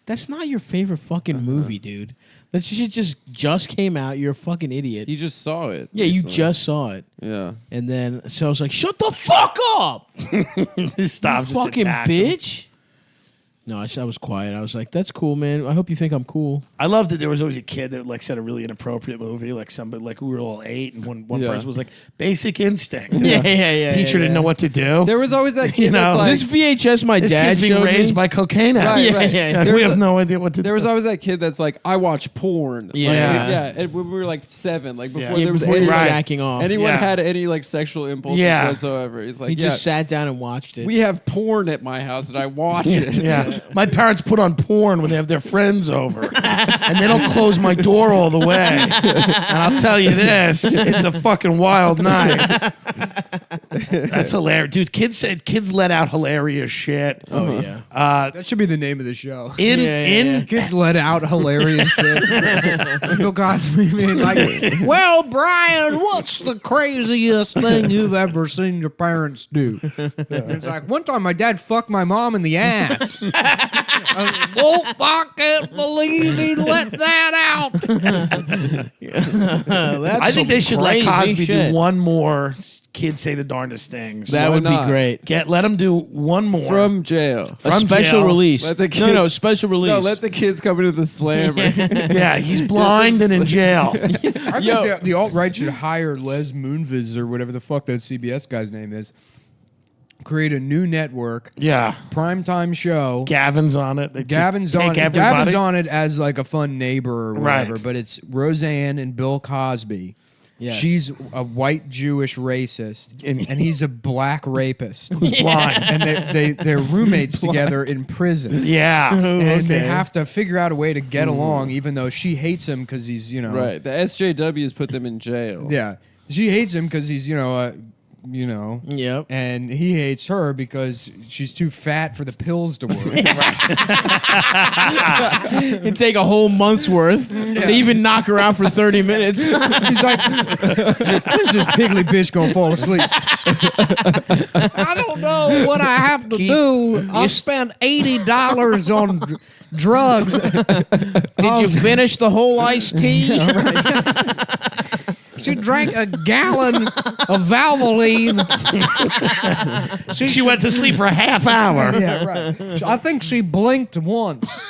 "That's not your favorite fucking movie, dude. That shit just came out. You're a fucking idiot." He just saw it. Yeah, you recently. just saw it, Yeah. and then so I was like, "Shut the fuck up, Stop, you just fucking attack him. bitch." No, I was quiet. I was like, "That's cool, man. I hope you think I'm cool." I loved that there was always a kid that like said a really inappropriate movie, like somebody like we were all 8, and one Yeah. person was like Basic Instinct. Yeah. Teacher didn't know what to do. There was always that kid You know, that's like. This VHS my This dad kid's being showed raised me. by cocaine addicts. Right, right. Yeah. Like, There we was have a- no idea what to There do. was always that kid that's like, I watch porn. Like, Yeah. yeah. And when we were like 7, like before Yeah, there was before any, you were Right. jacking off. anyone Yeah. had any like sexual impulses Yeah. whatsoever. He's like, He yeah, just sat down and watched it. we have porn at my house and I watch it. Yeah. My parents put on porn when they have their friends over. And they don't close my door all the way. And I'll tell you this, it's a fucking wild night. That's hilarious. Dude, kids let out hilarious shit. Oh yeah. That should be the name of the show. In Kids let out hilarious shit. Bill Cosby being like, well, Brian, what's the craziest thing you've ever seen your parents do? And it's like, one time my dad fucked my mom in the ass. I can't believe he let that out. I think they should let crazy Cosby shit. do one more kids say the darndest things. That Why would not? be great. Let him do one more. From jail. A From special jail. release. Let the No, kids- special release. No, let the kids come into the slammer. Yeah, he's blind and in jail. I think the alt-right should hire Les Moonves or whatever the fuck that CBS guy's name is. Create a new network, Yeah. primetime show. Gavin's on it. They just Gavin's take on it. everybody. Gavin's on it as like a fun neighbor or whatever, Right. but it's Roseanne and Bill Cosby. Yes. She's a white Jewish racist, And- and he's a black rapist. Who's blind. And they're roommates together in prison. Yeah. And they have to figure out a way to get along, even though she hates him because he's, Right. The SJWs put them in jail. yeah, she hates him because he's, Yep. and he hates her because she's too fat for the pills to work. It'd take a whole month's worth to even knock her out for 30 minutes. He's like, when's this piggly bitch gonna fall asleep? I don't know what I have to do. I'll spend $80 on drugs. Did you finish the whole iced tea? She drank a gallon of Valvoline. She went to sleep for a half hour. Yeah, right. I think she blinked once.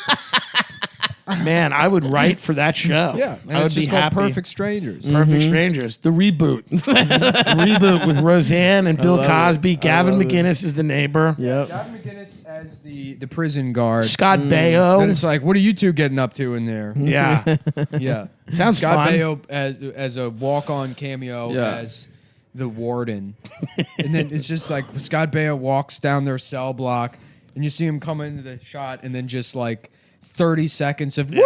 Man, I would write for that show. Yeah, and I would it's be just called happy. Perfect Strangers. Perfect Strangers. The reboot. The reboot with Roseanne and Bill Cosby. Gavin McInnes is the neighbor. Yep. Gavin McInnes as the prison guard. Scott And Baio. it's like, what are you two getting up to in there? Yeah. Yeah. Sounds Scott fun. Baio as a walk-on cameo Yeah. as the warden. And then it's just like Scott Baio walks down their cell block and you see him come into the shot and then just like 30 seconds of woo!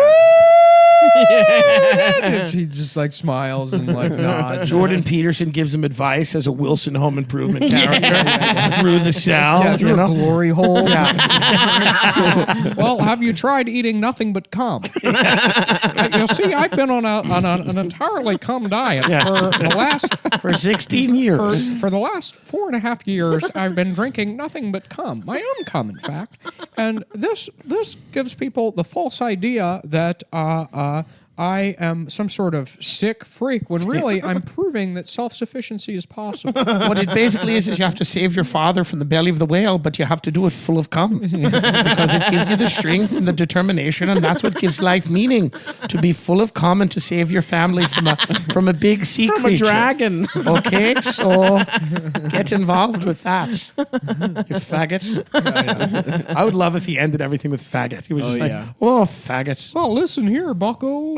And he just like smiles and like nods. Jordan Peterson gives him advice as a Wilson Home Improvement character through the cell. Yeah, through you know? a glory hole. Yeah. Well, have you tried eating nothing but cum? You see, I've been on an entirely cum diet Yes. for the last For 16 years. for the last 4.5 years. I've been drinking nothing but cum, my own cum, in fact. And this gives people the false idea that I am some sort of sick freak when really I'm proving that self-sufficiency is possible. What it basically is you have to save your father from the belly of the whale, but you have to do it full of cum because it gives you the strength and the determination, and that's what gives life meaning. To be full of cum and to save your family from a big sea From a creature. dragon. Okay, so get involved with that, you faggot. I would love if he ended everything with faggot. He was just like, yeah. oh, faggot. Well, listen here, Bucko.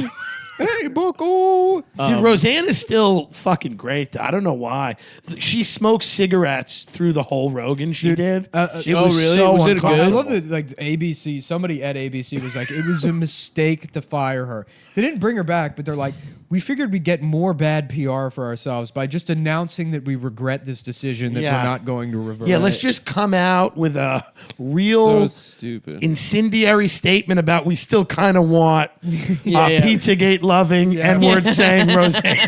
Hey, Bucko. Dude, Roseanne is still fucking great. I don't know why. She smoked cigarettes through the whole Rogan she did. It oh, was really? so Was it uncomfortable. I good? love that, like ABC. Somebody at ABC was like, it was a mistake to fire her. They didn't bring her back, but they're like, we figured we'd get more bad PR for ourselves by just announcing that we regret this decision that Yeah. we're not going to reverse. Yeah, let's just come out with a real So stupid. incendiary statement about we still kind of want Yeah. Pizzagate loving N-word saying Roseanne.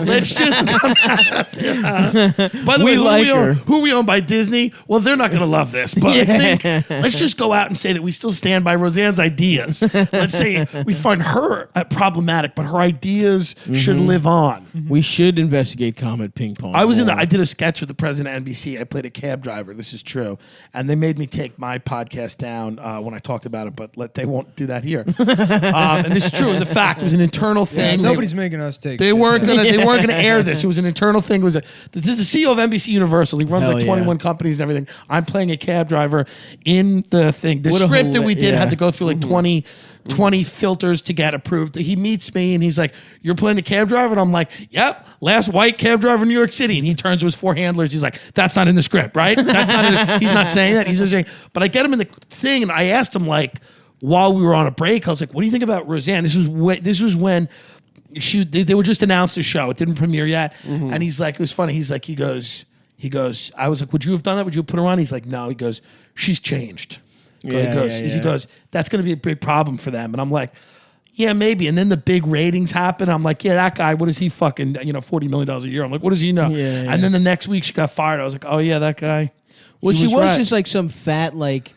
Let's just come out. By the way, like her. who are we owned by Disney? Well, they're not going to love this, but I think let's just go out and say that we still stand by Roseanne's ideas. Let's say we find her problematic, but her ideas should live on. We should investigate Comet Ping Pong. I did a sketch with the president of NBC. I played a cab driver. This is true. And they made me take my podcast down when I talked about it, but they won't do that here. And this is true. It was a fact. It was an internal Yeah, thing. nobody's making us take. They shit weren't down. gonna air this. It was an internal thing. This is the CEO of NBC Universal. He runs Hell like yeah. 21 companies and everything. I'm playing a cab driver in the thing. The What a script that we did yeah. had to go through like 20 filters to get approved. He meets me and he's like, "You're playing a cab driver?" And I'm like, "Yep, last white cab driver in New York City." And he turns to his four handlers. He's like, "That's not in the script, right?" That's not. He's not saying that. He's just saying. But I get him in the thing, and I asked him like while we were on a break, I was like, "What do you think about Roseanne?" This was when. They were just announced the show. It didn't premiere yet. And he's like, it was funny. He's like, he goes, I was like, would you have done that? Would you have put her on? He's like, no. He goes, she's changed. He goes, that's going to be a big problem for them. And I'm like, yeah, maybe. And then the big ratings happen. I'm like, yeah, that guy, what is he fucking, $40 million a year? I'm like, what does he know? Yeah. And then the next week she got fired. I was like, oh yeah, that guy. Well, she was right. just like some fat, like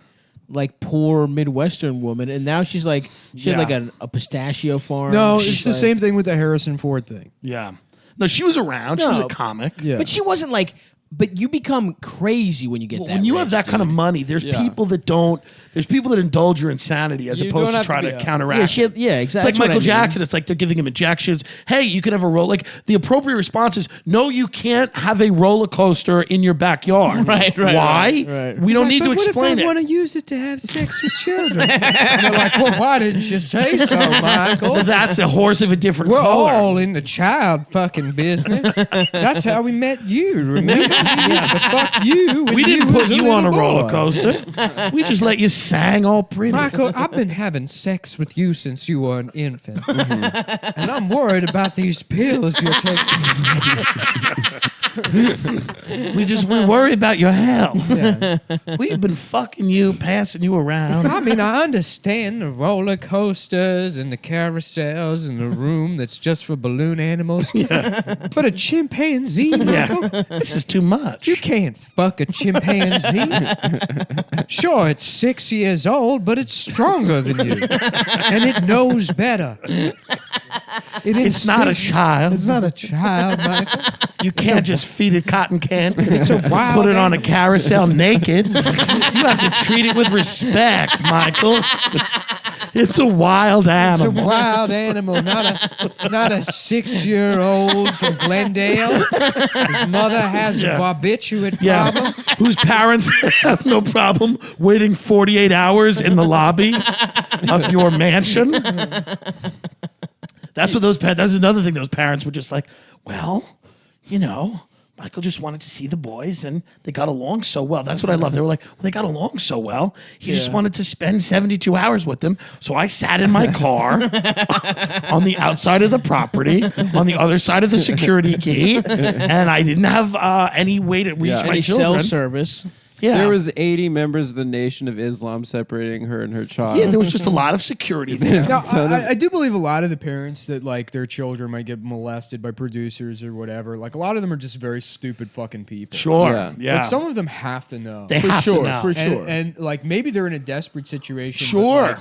poor Midwestern woman, and now she's like she had Yeah. like a pistachio farm. No, She's it's the like- same thing with the Harrison Ford thing. Yeah. No, she was around. She was No. a comic. Yeah. But she wasn't like. But you become crazy when you get Well, that. when you rich, have that kind of dude. money, there's Yeah. people that don't. There's people that indulge your insanity as You opposed don't to have try to to be- counteract. Yeah, it. she, yeah, It's exactly. like Michael Jackson. It's like they're giving him injections. Hey, you can have a roll. Like the appropriate response is, no, you can't have a roller coaster in your backyard. Right, Why? right. We don't need to explain What if I want it. to use it to have sex with children? And they're like, well, why didn't you say so, Michael? That's a horse of a different We're color. all in the child fucking business. That's how we met you. Remember? We used to fuck you. when We didn't was put you on a little roller boy. coaster. We just let you sang all pretty. Michael, I've been having sex with you since you were an infant. And I'm worried about these pills you're taking. We worry about your health. We've been fucking you, passing you around. I mean, I understand the roller coasters and the carousels and the room that's just for balloon animals. But a chimpanzee, Michael, Yeah, this is too much. you can't fuck a chimpanzee. Sure, it's 6 years old, but it's stronger than you. And it knows better. It's not a child. It's not a child, Michael. You can't just feed it cotton candy. It's a wild Put it on a animal. carousel naked. You have to treat it with respect, Michael. It's a wild It's a animal. wild animal, not a 6-year-old from Glendale. His mother has Yeah. a barbiturate Yeah. problem. Whose parents have no problem waiting 48 hours in the lobby of your mansion. That's what those parents, that's another thing those parents were just like, well, Michael just wanted to see the boys and they got along so well. That's what I love. They were like, well, they got along so well. He just wanted to spend 72 hours with them. So I sat in my car on the outside of the property, on the other side of the security gate, and I didn't have any way to reach Yeah. my Any cell children. service. Yeah. There was 80 members of the Nation of Islam separating her and her child. Yeah, there was just a lot of security there. Now, I do believe a lot of the parents that like their children might get molested by producers or whatever. Like a lot of them are just very stupid fucking people. Sure. Yeah. Yeah. But some of them have to know. They For have sure, to know. for sure. And like maybe they're in a desperate situation. but, Sure. like,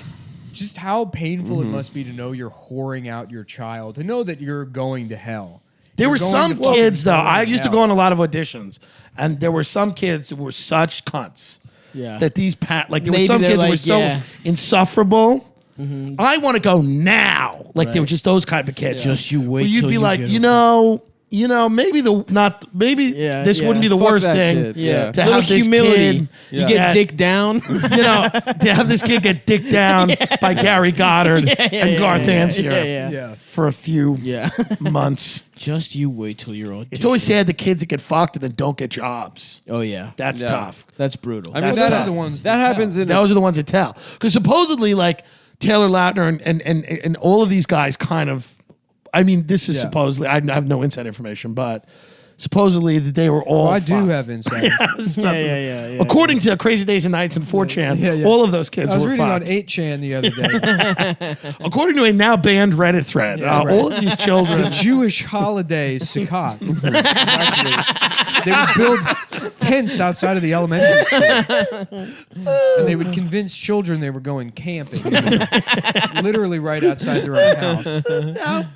just how painful it must be to know you're whoring out your child, to know that you're going to hell. There You're were going some to kids, though. fucking I used to hell. go on a lot of auditions, and there were some kids who were such cunts. Yeah. That these like there Maybe were some they're kids who were like, so yeah. insufferable. I want to go now. Like they were just those kind of kids. Just you wait Where you'd till be you like, get maybe Yeah, this yeah. wouldn't be the Fuck worst that thing. kid. Yeah. To Little have this humility. kid, You get dick down. to have this kid get dicked down by Gary Goddard and Garth Ancier Yeah. for a few Yeah. months. Just you wait till you're auditioning. It's always sad the kids that get fucked and then don't get jobs. Oh yeah. That's Yeah. tough. That's brutal. I mean, That's those tough. are the ones that happens in. Those are the ones that tell. Because supposedly, like Taylor Lautner and all of these guys kind of, I mean, this is Yeah. supposedly, I have no inside information, but supposedly that they were all I do fucked. have insight. yeah. According to Crazy Days and Nights and 4chan, Yeah, yeah. all of those kids I was were reading on fucked. 8chan the other day. According to a now banned Reddit thread, Yeah, right. all of these children. The Jewish holiday Sukkot. Actually, they would build tents outside of the elementary school, and they would convince children they were going camping. Literally right outside their own house.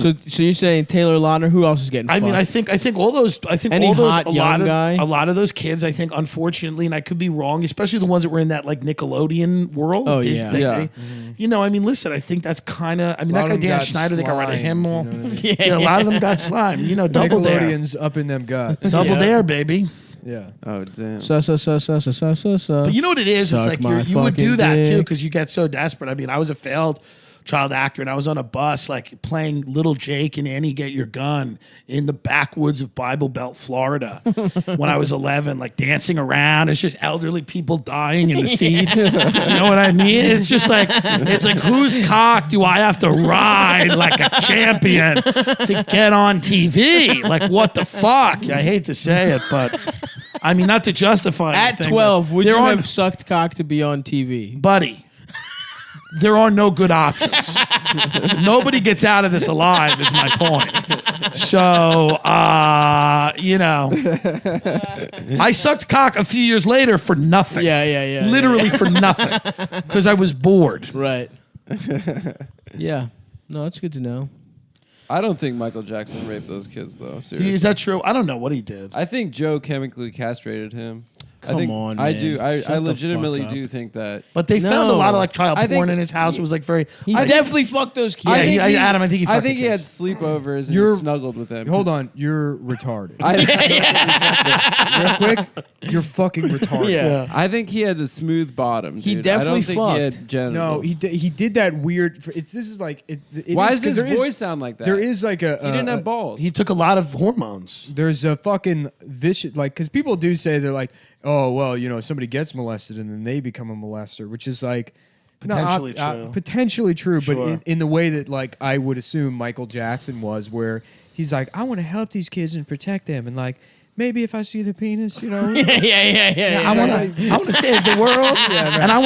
So you're saying Taylor Lautner? Who else is getting? I mean, I fucked? think all those. I think Any all those. hot A young lot of guy? a lot of those kids. I think, unfortunately, and I could be wrong, especially the ones that were in that like Nickelodeon world. Oh, Disney, yeah. they- Yeah. they- You know, I mean, listen. I think that's kind of. I mean, A lot that guy of them Dan got Schneider. They got rid of him. slimed, All, you know what I mean? yeah, a lot of them got slime. You know, Double Dare. Nickelodeon's up in them guts. Double Dare, baby. Yeah. Oh damn. So. But you know what it is? Suck It's like my you would do fucking that too dick. because you get so desperate. I mean, I was a failed child actor and I was on a bus like playing Little Jake and Annie Get Your Gun in the backwoods of Bible Belt, Florida when I was 11, like dancing around. It's just elderly people dying in the seats. You know what I mean? It's like whose cock do I have to ride like a champion to get on TV? Like what the fuck? I hate to say it, but I mean, not to justify At anything, 12, but would there you are- have sucked cock to be on TV? buddy, there are no good options. Nobody gets out of this alive, is my point. So, I sucked cock a few years later for nothing. Yeah. Literally for nothing. Because I was bored. Right. Yeah. No, that's good to know. I don't think Michael Jackson raped those kids though. Seriously. Is that true? I don't know what he did. I think Joe chemically castrated him. I Come think on, I man. do. I Shut the legitimately fuck do up. think that. But they found a lot of like child I porn think- in his house. It was like very. He I think- definitely fucked those kids. Yeah, think Adam, I think he I fucked think the he had kids. sleepovers and You're- he snuggled with them. Hold on, you're retarded. I, Real quick, you're fucking retarded. Yeah. I think he had a smooth bottom. He dude. definitely I don't think he fucked. had genitals. No, he did that weird. This is like. It Why is, does 'cause his there voice sound like that? There is like a. He didn't have balls. He took a lot of hormones. There's a fucking vicious like because people do say they're like, oh well, somebody gets molested and then they become a molester, which is like Potentially true. potentially true, but Sure. in the way that like I would assume Michael Jackson was, where he's like, I want to help these kids and protect them, and like maybe if I see the penis, yeah. I want to save the world, and I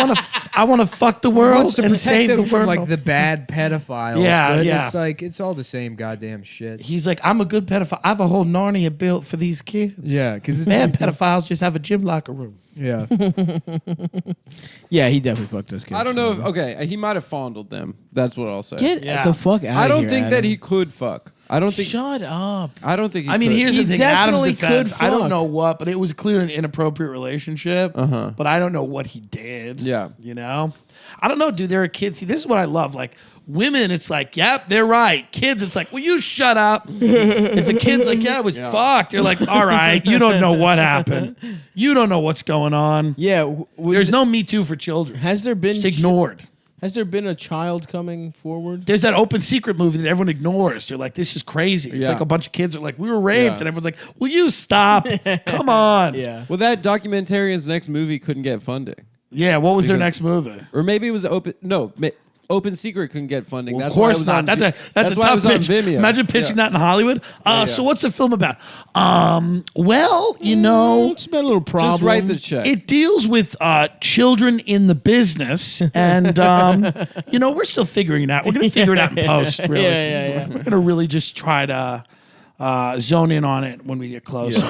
want to fuck the world wants to and protect save them the from world. like the bad pedophiles. Yeah, but yeah. It's like it's all the same goddamn shit. He's like, I'm a good pedophile. I have a whole Narnia built for these kids. Yeah, because it's Bad pedophiles just have a gym locker room. yeah. Yeah, he definitely fucked those kids. I don't know. If, he might have fondled them. That's what I'll say. Get Yeah. the fuck out I of don't here, think that Adam. he could fuck. I don't think. Shut up. I don't think. He I mean, could. here's the He thing. In Adam's definitely defense, could I don't fuck. know what, but it was clear an inappropriate relationship. But I don't know what he did. Yeah. You know? I don't know, dude. There are kids. See, this is what I love. Like, women, it's like, yep, they're right. Kids, it's like, will you shut up? If a kid's like, yeah, it was fucked, you're like, all right, you don't know what happened. You don't know what's going on. Yeah. There's no Me Too for children. Has there been Just ignored. Has there been a child coming forward? There's that Open Secret movie that everyone ignores. They're like, this is crazy. It's Yeah. like a bunch of kids are like, we were raped. Yeah. And everyone's like, will you stop? Come on. Yeah. Well, that documentarian's next movie couldn't get funding, Yeah, what was their Because- next movie? or maybe it was Open Secret couldn't get funding. Well, That's of why it course was not. on That's Vi- a why it tough was on pitch. Vimeo. Imagine pitching Yeah. that in Hollywood. Yeah. So what's the film about? Well, you know, It's been a little problem. Just write the check. it deals with children in the business, and we're still figuring it out. We're gonna figure it out in post. Really, Yeah. We're gonna really just try to zone in on it when we get closer.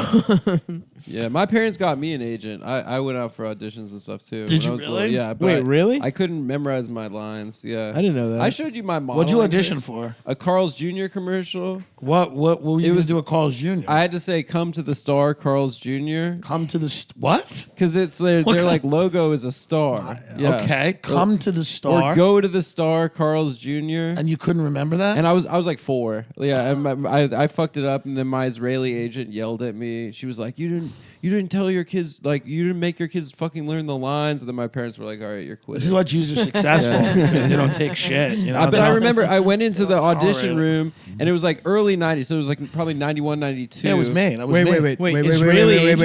Yeah, my parents got me an agent. I went out for auditions and stuff too. Did when you I was little. really? Yeah. But Wait, really? I couldn't memorize my lines. Yeah. I didn't know that. I showed you my model. What'd you audition for? A Carl's Jr. commercial. What were you It going was- to do at Carl's Jr.? I had to say "Come to the Star, Carl's Jr." Come to the what? Because it's their What kind- like logo is a star. Yeah. Okay, come to the star. Or go to the Star, Carl's Jr. And you couldn't remember that? And I was like 4. Yeah, and I fucked it up, and then my Israeli agent yelled at me. She was like, "You didn't tell your kids, like you didn't make your kids fucking learn the lines." And then my parents were like, "All right, you're quitting." This is why Jews are successful. Because they don't take shit. You know? But I remember I went into the audition tolerate it. room, and it was like early '90s, so it was like probably '91, '92. Yeah, it was me. That was Wait, me. wait. Israeli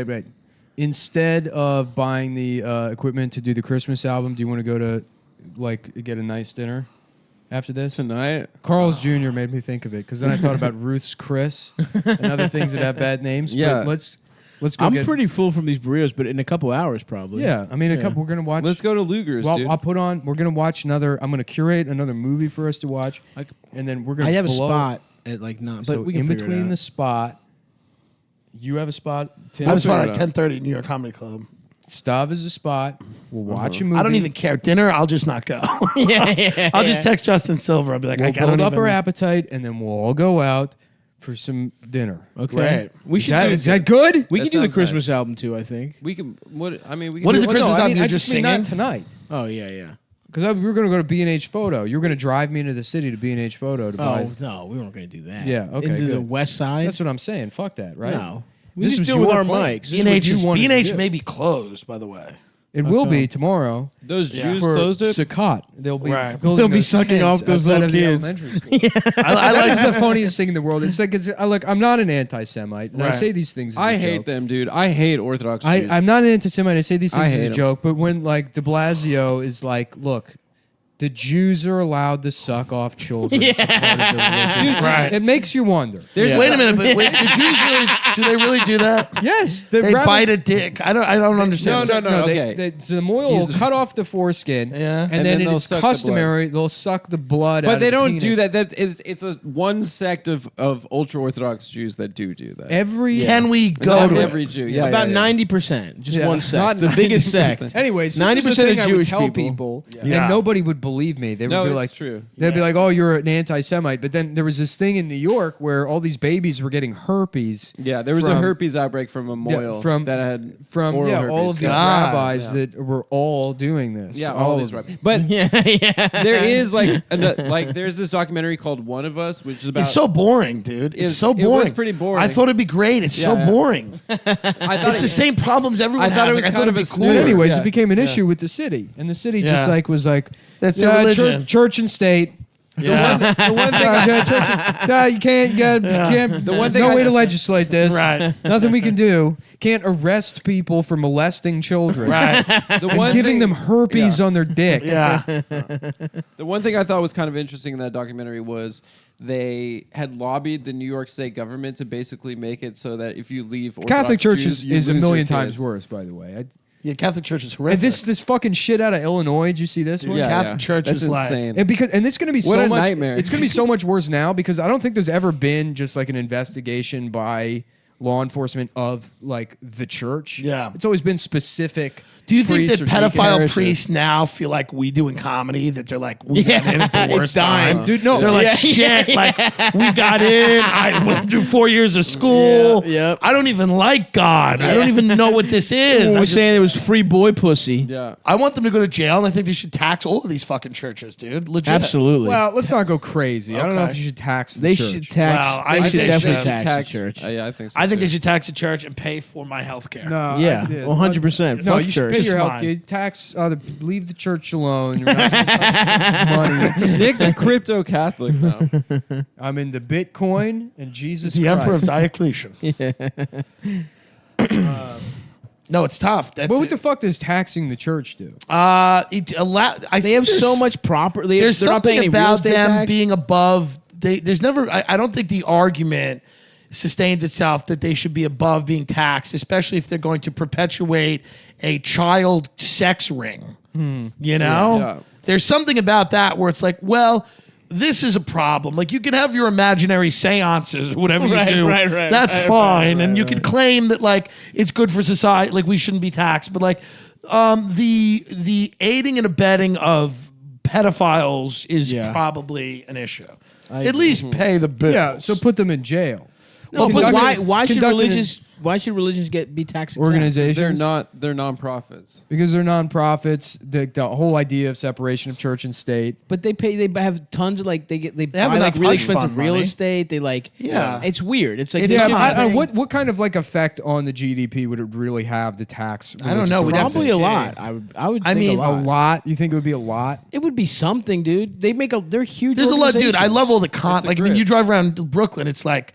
Wait. Instead of buying the equipment to do the Christmas album, do you want to go to like get a nice dinner after this? Tonight. Carl's Jr. made me think of it because then I thought about Ruth's Chris and other things that have bad names. Yeah. But let's go. I'm get, pretty full from these burritos, but in a couple hours probably. Yeah, I mean, a couple. We're gonna watch. Let's go to Luger's, Well, dude. I'll put on. We're gonna watch another. I'm gonna curate another movie for us to watch, and then we're gonna. I have a blow- spot at like not, but So we can in figure it between out. the spot, you have a spot. Tim? I was figure about it at out. 10:30 New York Comedy Club. Stav is a spot. We'll watch a movie. I don't even care. Dinner, I'll just not go. yeah. I'll just text Justin Silver. I'll be like, We'll I don't build up even. our appetite, and then we'll all go out for some dinner. Okay. Great. We Is should. that, do, is that good? we That can do the sounds Christmas nice. album too. I think. We can. What? I mean, we. Can What do is the it. Christmas I album? mean, You're I just mean not singing? tonight. Oh yeah, yeah. Because we were going to go to B&H Photo. You were going to drive me into the city to B&H Photo to buy. Oh no, we weren't going to do that. Yeah, okay, Into the good. West Side. That's what I'm saying. Fuck that, right? No. We This just was do it with your our plan. mics. This is what B&H you wanted to B&H do. may be closed, by the way. It will Okay. be tomorrow. Those Yeah. Jews For closed it. Sukkot. They'll be Right. building They'll be those sucking tents off those outside little of the kids. elementary school. I That like is the funniest thing in the world. It's like I'm not an anti-Semite, and I Right. say these things. As I a hate joke. them, dude. I hate Orthodox Jews. I'm not an anti-Semite. I say these I things as hate a 'em. joke, but when like De Blasio is like, look, the Jews are allowed to suck off children. It's a part of their religion. Right. It makes you wonder. There's Wait a minute, but wait, the Jews really do they really do that? Yes, They bite a dick. I don't understand. No, okay. So the Moyle will cut off the foreskin, Yeah. and, And then, then it they'll is suck the blood. customary they'll suck the blood out But of they the don't penis. do that. It's a one sect of ultra Orthodox Jews that do that. Every Can we go Not to every it? Jew. Yeah, About yeah, 90%, just Yeah. one sect, Not the biggest 90%. sect. Anyways, 90% 90% of of Jewish tell people. Yeah. and nobody would believe me. They would No, be it's like, true. they'd be like, "Oh, you're an anti-Semite." But then there was this thing in New York where all these babies were getting herpes. Yeah, there was a from- herpes outbreak from a moil from- that had From oral all herpes. of these God. rabbis Yeah. that were all doing this. Yeah, all these of them. rabbis. But Yeah, yeah. there is like there's this documentary called One of Us, which is about. It's so boring, dude. It's It's- so it was boring. pretty boring. I thought it'd be great. It's so Yeah, yeah. boring. I thought It's the same problems everyone I thought has. it was Like, kind of it'd a be snooze. cool. But anyways, Yeah. it became an Yeah. issue with the city, and the city Yeah. just like was like, That's their religion. church and state. Yeah. the one thing You can't. You can't. The one thing no I- way to legislate this. Right. Nothing we can do. Can't arrest people for molesting children. Right. the And one giving thing, them herpes on their dick. Yeah. The one thing I thought was kind of interesting in that documentary was they had lobbied the New York State government to basically make it so that if you leave Orthodox Catholic Church Jews, you is a lose your million times kids. worse, by the way. Yeah, Catholic Church is And horrific. this fucking shit out of Illinois. Did you see this one? Yeah, Catholic Church That's is like- insane. And it's going to be What so a much. nightmare. It's going to be so much worse now because I don't think there's ever been just like an investigation by law enforcement of like the church. Yeah. It's always been specific. Do you think that priests or deacons. pedophile priests now feel like we do in comedy? That they're like, we got in at the it's worst dying. time? Dude, no. They're like, Yeah, shit, like, we got in. I went through 4 years of school. Yeah, yep. I don't even like God. I don't even know what this is. We're I, just- saying there was free boy pussy. Yeah. I want them to go to jail, and I think they should tax all of these fucking churches, dude. Legit. Absolutely. Well, let's not go crazy. I don't know Okay. if you should tax the they church. should tax. Well, I they think should they definitely should tax the church. Yeah, I think so. I think too. they should tax the church and pay for my health care. No, Yeah, 100%. No, Fuck you should church. pay Just your health. mine. You tax. Leave the church alone. You're not gonna touch money. Nick's a crypto Catholic now. I'm into Bitcoin and Jesus The Christ. Emperor of Diocletian. No, it's tough. That's What it. the fuck does taxing the church do? They have so much property. There's They're not paying something any real about estate them tax. being above. There's never. I don't think the argument sustains itself that they should be above being taxed, especially if they're going to perpetuate a child sex ring. You know, Yeah. there's something about that where it's like, well, this is a problem. Like, you can have your imaginary seances or whatever Right, you do. right, That's right, fine. And you can claim that, like, it's good for society. Like, we shouldn't be taxed. But, like, the aiding and abetting of pedophiles is Yeah. probably an issue. I At least pay the bills. Yeah, so put them in jail. No, but why should Conducted religions be tax exempt? organizations? They're nonprofits. Because they're nonprofits. The whole idea of separation of church and state. But they have tons of like they have buy like enough really hedge expensive fund real money. estate. They like Yeah. It's weird. It's like It's they Yeah, should but be paying- what kind of like effect on the GDP would it really have? The tax? I don't know. We'd have to probably a see. lot. I would. Think mean, a A lot. lot? You think it would be a lot? It would be something, dude. They're huge. There's a lot, dude. I love all the It's a like, I mean, grid. you drive around Brooklyn, it's like,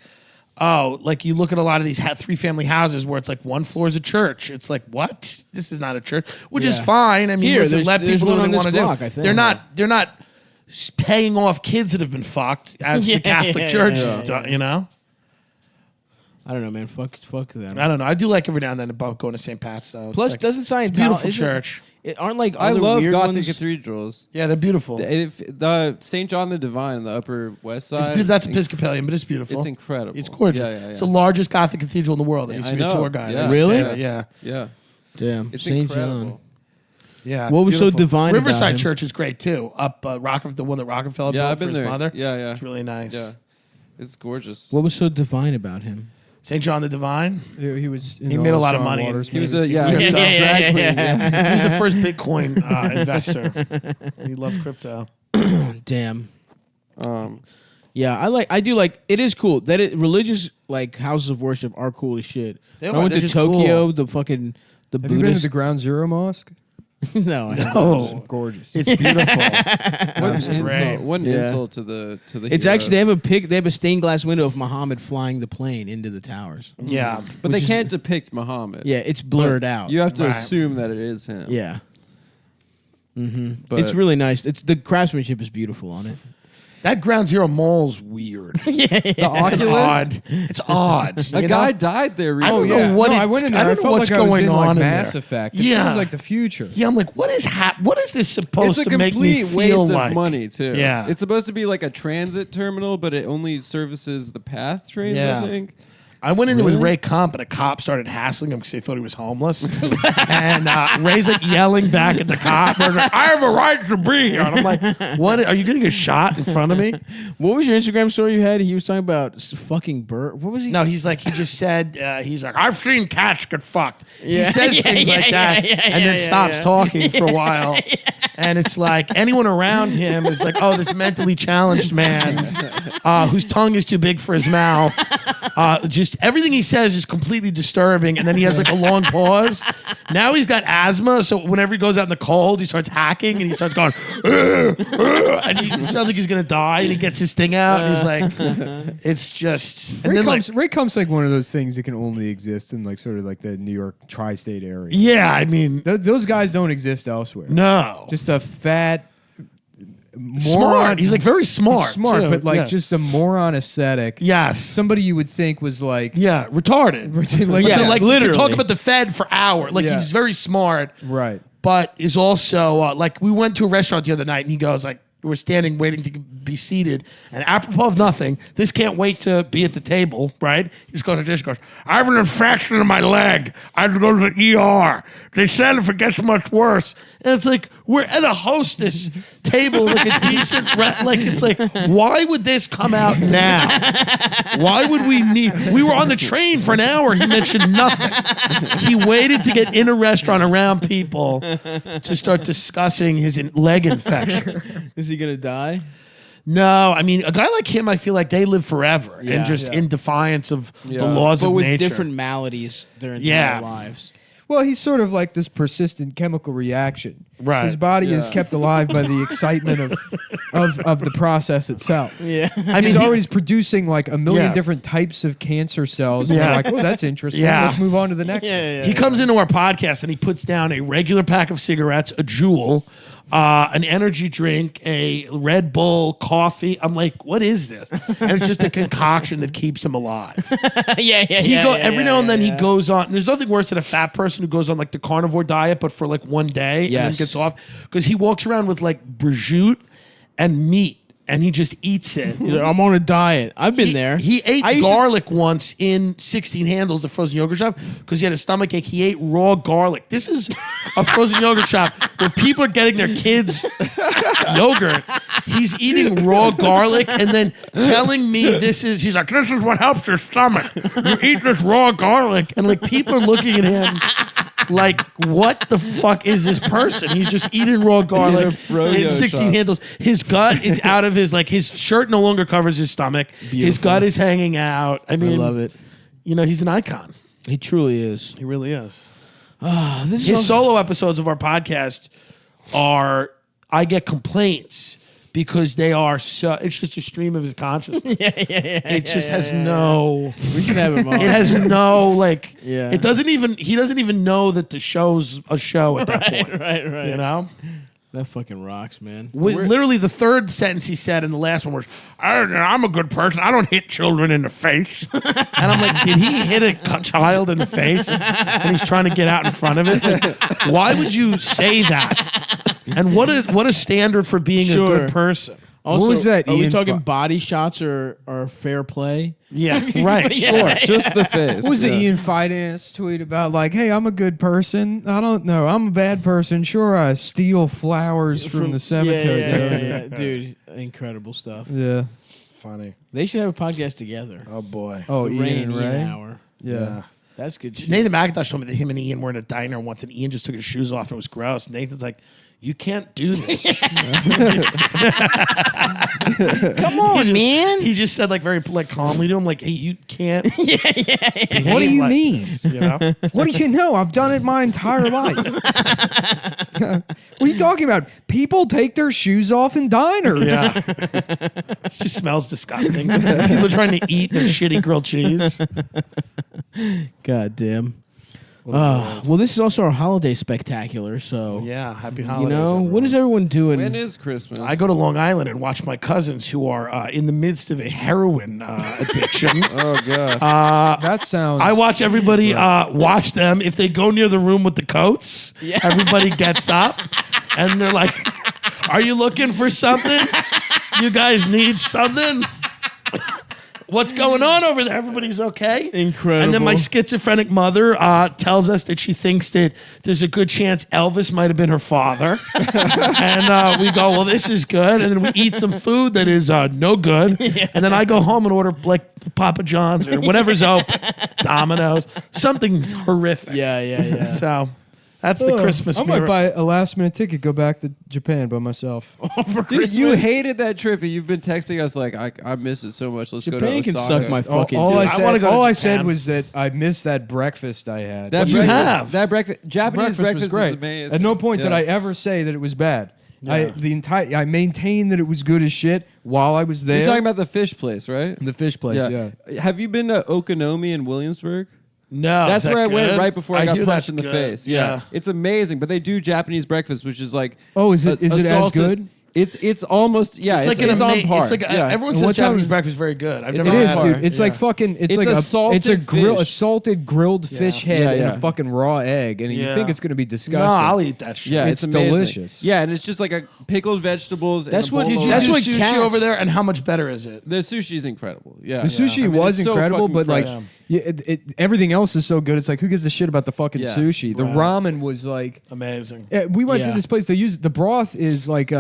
oh, like you look at a lot of these 3-family houses where it's like one floor is a church. It's like, what? This is not a church, which is Yeah. fine. I mean, Here, listen, there's- let there's people do one what they on want this to block, do. I think. They're not paying off kids that have been fucked as the Catholic Church has done, you know? I don't know, man. Fuck them. I don't know. I do like every now and then about going to St. Pat's, though. It's Plus, like, doesn't it's a Scientology beautiful church. Aren't like I other love weird Gothic ones? cathedrals. Yeah, they're beautiful. The St. John the Divine on the Upper West Side. That's Episcopalian, but it's beautiful. It's incredible. It's gorgeous. Yeah. It's the largest Gothic cathedral in the world. I used to I be a know. tour guide. Yeah. I used to Really? say that, Yeah. Yeah. Damn, It's St. incredible. John. Yeah. What it's was so beautiful. divine about Riverside him? Church is great too. Up the one that Rockefeller Yeah, built I've for been his there. mother. Yeah. It's really nice. Yeah. It's gorgeous. What was so divine about him? St. John the Divine. He was. He made a lot of money. He was a He yeah. was He was a drag queen. Yeah. He was the first Bitcoin investor. He loved crypto. Damn. Um, Yeah, I do like. It is cool that religious like houses of worship are cool as shit. They When are, I went they're to just Tokyo, cool. the fucking the Have you been to Buddhist. the Ground Zero Mosque? No, I haven't. Oh, Gorgeous. it's beautiful. What That's an great. insult! What an Yeah. insult to the It's hero. actually they have a stained glass window of Muhammad flying the plane into the towers. Yeah. but they which is- can't depict Muhammad. Yeah, it's blurred out. You have to Right. assume that it is him. Yeah, but it's really nice. It's the craftsmanship is beautiful on it. That Ground Zero Mall's weird. the It's Oculus. odd. It's odd. A you guy know? died there I recently. don't know what I it's- went in I there. I, don't know felt what's like I was going in on like in Mass there. Effect. It Yeah. feels like the future. Yeah, I'm like, what is this supposed It's a to make me complete feel waste like? of money too. Yeah. it's supposed to be like a transit terminal, but it only services the PATH trains. Yeah. I think. I went in there with Ray Kump, and a cop started hassling him because they thought he was homeless. And Ray's like yelling back at the cop, and like, I have a right to be here. And I'm like, what? Are you getting a shot in front of me? What was your Instagram story you had? He was talking about fucking bird. What was he? No, he just said, he's like, I've seen cats get fucked. Yeah. He says Yeah, things yeah, like yeah, that yeah, and then yeah, stops yeah. talking for a while. And it's like anyone around him is like, oh, this mentally challenged man whose tongue is too big for his mouth. Just everything he says is completely disturbing. And then he has like a long pause. Now he's got asthma. So whenever he goes out in the cold, he starts hacking and he starts going, and he it sounds like he's going to die. And he gets his thing out. And he's like, it's just. And then like, Ray Kump's like one of those things that can only exist in like sort of like the New York tri-state area. yeah, I mean, Those guys don't exist elsewhere. no. Just a fat Smart. moron. He's like very smart. smart, too. but like Yeah. just a moron aesthetic. yes. Somebody you would think was like, Yeah, retarded. like, Yeah, But, like literally. you talk about the Fed for hours. Like Yeah. he's very smart, right. but is also like we went to a restaurant the other night and he goes like we're standing waiting to be seated and apropos of nothing, this can't wait to be at the table, right? He just goes like this, goes, I have an infection in my leg. I have to go to the ER. They said if it gets much worse. And it's like we're at a hostess table, like a decent like it's like, why would this come out now? Why would we we were on the train for an hour, he mentioned nothing. He waited to get in a restaurant around people to start discussing his leg infection. Is he gonna die? No, I mean, a guy like him, I feel like they live forever Yeah. and just in defiance of the Yeah. laws But of with nature. different maladies their entire Yeah. lives. Well, he's sort of like this persistent chemical reaction. Right. His body is Yeah. kept alive by the excitement of the process itself. Yeah. I He's mean, always producing like a million Yeah. different types of cancer cells. And Yeah. you're like, oh, that's interesting. Yeah. Let's move on to the next one. he comes into our podcast and he puts down a regular pack of cigarettes, a Juul, an energy drink, a Red Bull, coffee. I'm like, what is this? And it's just a concoction that keeps him alive. yeah. Every now and then he goes on. There's nothing worse than a fat person who goes on like the carnivore diet, but for like one day and then Yes. gets off because he walks around with like prosciutto and meat. and he just eats it. He's like, I'm on a diet. I've been there. He ate I used to- garlic once in 16 Handles, the frozen yogurt shop, because he had a stomach ache. He ate raw garlic. This is a frozen yogurt shop where people are getting their kids yogurt. He's eating raw garlic and then telling me he's like, this is what helps your stomach. You eat this raw garlic. And like people are looking at him like, what the fuck is this person? He's just eating raw garlic froyo in 16 shop. Handles. His gut is out of his shirt no longer covers his stomach. His Beautiful. gut is hanging out. I mean, love it. You know, he's an icon. He truly is. He really is. This His is solo episodes of our podcast I get complaints because they are it's just a stream of his consciousness. It just has no, we should have him on. it has no, like, Yeah. he doesn't even know that the show's a show at that point. right. You know? That fucking rocks, man. Literally, the third sentence he said in the last one was, I'm a good person. I don't hit children in the face. And I'm like, did he hit a child in the face when he's trying to get out in front of it? Like, why would you say that? And what a standard for being a Sure. good person. Also, was that, Are we Ian talking Fu- body shots or fair play? Yeah, right, sure. Just the face. What was the yeah. Ian Finance tweet about? Like, hey, I'm a good person. I don't know. I'm a bad person. Sure, I steal flowers from the cemetery. Yeah. Dude, incredible stuff. Yeah. Funny. They should have a podcast together. Oh, boy. Oh, The Ian Rain and and Ian Ray. Hour. Yeah. That's good shit. Nathan McIntosh told me that him and Ian were in a diner once, and Ian just took his shoes off, and it was gross. Nathan's like, you can't do this. Come on, man. He just said, like, very like calmly to him, like, hey, you can't. What do you like- mean? You know? What do you know? I've done it my entire life. What are you talking about? People take their shoes off in diners. Yeah. It just smells disgusting. People are trying to eat their shitty grilled cheese. God damn. Well, this is also our holiday spectacular, so Yeah, happy you holidays. know, everyone. what is everyone doing? When is Christmas? I go to Long Island and watch my cousins who are in the midst of a heroin addiction. Oh god. That sounds. I watch everybody watch them. If they go near the room with the coats, everybody gets up and they're like, are you looking for something? You guys need something? What's going on over there? Everybody's okay? Incredible. And then my schizophrenic mother tells us that she thinks that there's a good chance Elvis might have been her father. And we go, well, this is good. And then we eat some food that is no good. And then I go home and order like Papa John's or whatever's open, Domino's, something horrific. Yeah. So that's the Christmas I might mirror. buy a last minute ticket, go back to Japan by myself. Dude, you hated that trip, and you've been texting us like, I miss it so much. Let's Japan go to can Osaka. suck my All, fucking all I dick. I wanna said, go to all I Japan. said was that I missed that breakfast I had. That What'd you breakfast- have? That breakfast, Japanese breakfast was great. is amazing. At no point did Yeah. I ever say that it was bad. I maintained that it was good as shit while I was there. You're talking about the fish place, right? the fish place. Yeah. Have you been to Okonomi in Williamsburg? No. That's is that where I went good? right before I got hear punched that's in the good. face. Yeah. It's amazing. But they do Japanese breakfast, which is like Oh, is it as salted- good? It's almost It's like it's on par. It's like yeah. everyone And says what time Japanese is- breakfast is very good. I've It's never It on is, had par. dude. It's like fucking. It's It's like a a salted grill, a fish. salted grilled fish head Yeah, and yeah. a fucking raw egg, and you Yeah. think it's gonna be No, disgusting. I'll eat that shit. Yeah, It's it's amazing. delicious. Yeah, and it's just like a pickled vegetables. That's and a what- bowl Did of you That's do what sushi cats- over there? And how much better is it? The sushi's incredible. Yeah, The sushi I mean, was it's so incredible, fucking but like fresh. everything else is so good. It's like who gives a shit about the fucking Yeah. sushi? The Right. ramen was like. Amazing. We went to Yeah. this place. They use the broth is like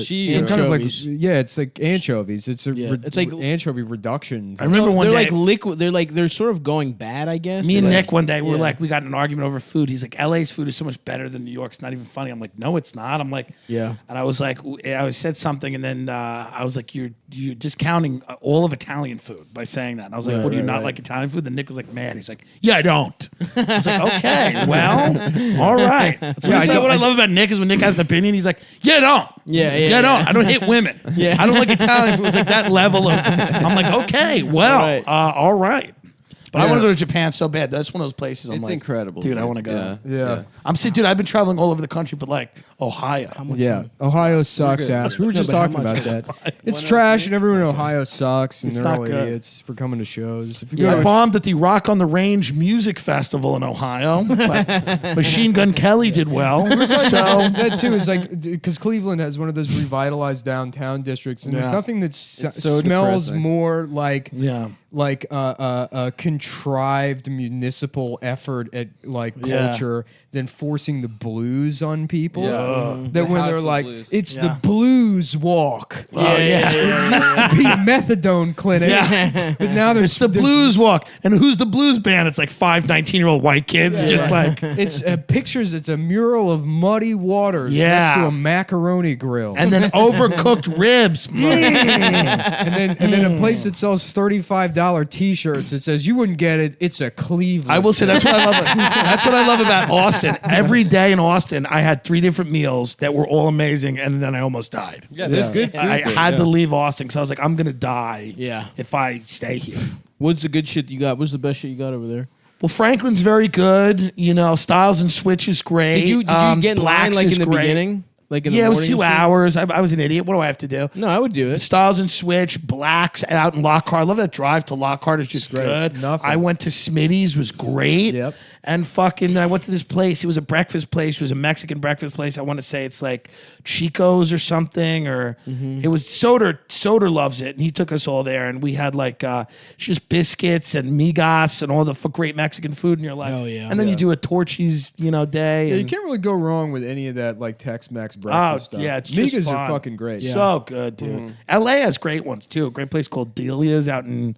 Cheese. some kind of like Anchovies. it's like anchovies. It's a It's like- anchovy reduction. I remember one they're day. like liquid. They're sort of going bad, I guess. Me and They're Nick like- one day we were yeah. like we got in an argument over food. He's like, LA's food is so much better than New York's. Not even funny. I'm like, no, it's not. I'm like, Yeah. And I was like, I said something, and then I was like, you're discounting all of Italian food by saying that. And I was like, what do you not like Italian food? Then Nick was like, man. He's like, yeah, I don't. I was like, okay, well, all right. That's what I love about Nick is when Nick has an opinion, he's like, yeah, I don't. Yeah, I don't. I don't hit women. Yeah. I don't like Italian food. It was like that level of. I'm like, okay, well, Right. all right. But I want to go to Japan so bad. That's one of those places. I'm It's like, incredible, dude. I man. want to go. Yeah. I'm saying, dude, I've been traveling all over the country, but like Ohio. Yeah, Ohio sucks ass. We were just talking about that. It's trash, and everyone in Ohio sucks, and It's they're not all good. idiots for coming to shows. If you I go, bombed at the Rock on the Range Music Festival in Ohio, but Machine Gun Kelly did well. So that too is like because Cleveland has one of those revitalized downtown districts, and there's Yeah. nothing that so smells depressing. more like yeah. like a contrived municipal effort at like Yeah. culture than forcing the blues on people. Yeah. That The when house they're of like, blues. it's Yeah. the blues walk. Oh yeah. It used to be methadone clinic, Yeah. but now there's It's the there's- blues walk. And who's the blues band? It's like 5 19-year-old white kids just like It's pictures. It's a mural of muddy waters Yeah. next to a macaroni grill, and then overcooked ribs. and then a place that sells $35 T-shirts. It says you wouldn't get it. It's a Cleveland. I will say that's what I love. That's what I love about Austin. Every day in Austin, I had 3 different meals that were all amazing, and then I almost died. Yeah, there's good food. I there, had yeah. to leave Austin because I was like, I'm gonna die. Yeah. If I stay here. What's the good shit you got? What's the best shit you got over there? Well, Franklin's very good. You know, Styles and Switch is great. Did you get in line Blacks like is in the great. beginning? Like in the Yeah, it was morning 2 and shit? hours. I was an idiot. What do I have to do? No, I would do it. Styles and Switch, Blacks out in Lockhart. I love that drive to Lockhart. It's just great. good. Nothing. I went to Smitty's, was great. Yep. And fucking, I went to this place. It was a breakfast place. It was a Mexican breakfast place. I want to say it's like Chico's or something, or it was Soder. Soder loves it, and he took us all there, and we had like just biscuits and migas and all the great Mexican food. And you're like, Hell yeah. And then you do a Torchy's, day. Yeah, you and- can't really go wrong with any of that like Tex-Mex breakfast stuff. yeah, it's just Migas fun. are fucking great. So good, dude. LA has great ones too. A great place called Delia's out in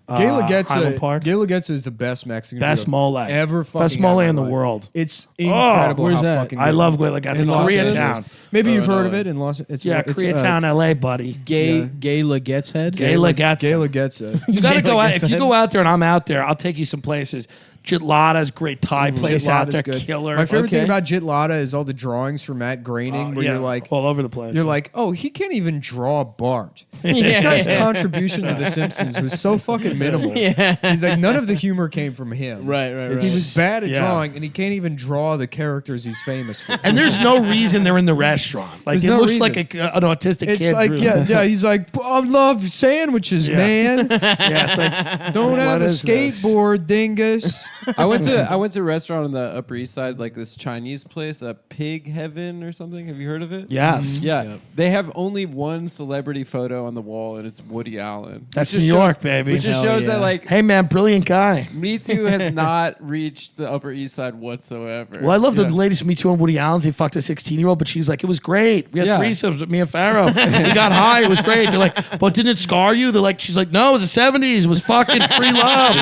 Gayla Highland Park. Gayla is the best Mexican Best food mole ever. Fucking Best mole had in the life. world. It's incredible. where's how that? fucking I good love it is. Gayla. It's In in Los Koreatown. Angeles. Maybe you've heard of LA. it in Los. Yeah, Koreatown, LA, buddy. Gay Lagette's head. Gayla gets it. Gayla gets it. You gotta go out. Gayla If you gets go out there and I'm out there, I'll take you some places. Jitlada's great Thai place out Jitlada's there, good. killer. My favorite thing Okay. about Jitlada is all the drawings for Matt Groening, where Yeah, you're like, all over the place. you're like, oh, he can't even draw Bart. This guy's contribution to The Simpsons was so fucking minimal. Yeah. He's like, none of the humor came from him. Right. He was bad at Yeah. drawing, and he can't even draw the characters he's famous for. and there's no reason they're in the restaurant. Like There's it no looks reason. like an autistic It's kid. like, drew yeah, he's like, I love sandwiches, Yeah. man. yeah. It's like Don't have what a is this? skateboard, dingus. I went to a restaurant on the Upper East Side, like this Chinese place, Pig Heaven or something. Have you heard of it? Yes. Yeah, they have only one celebrity photo on the wall, and it's Woody Allen. That's Which just New York, shows- baby. Which just Hell shows yeah. that like Hey man, brilliant guy. Me Too has not reached the Upper East Side whatsoever. Well, I love the Yeah. latest Me Too and Woody Allen's. They fucked a 16-year-old, but she's like, it was great. We had Yeah. threesomes with Mia Farrow. We got high. It was great. They're like, but didn't it scar you? They're like, she's like, no, it was the 70s. It was fucking free love.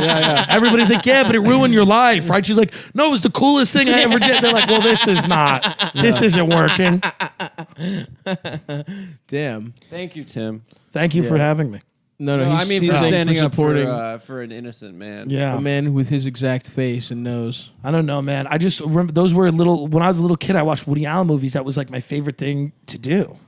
Everybody's like, yeah, but it ruined your life, right? She's like, no, it was the coolest thing I ever did. They're like, well, this is not. This isn't working. Damn. Thank you, Tim. Thank you for having me. No, No, he's, I mean he's for saying standing for up supporting for an innocent man. Yeah. a man with his exact face and nose. I don't know, man. I just remember those were when I was a little kid, I watched Woody Allen movies. That was like my favorite thing to do.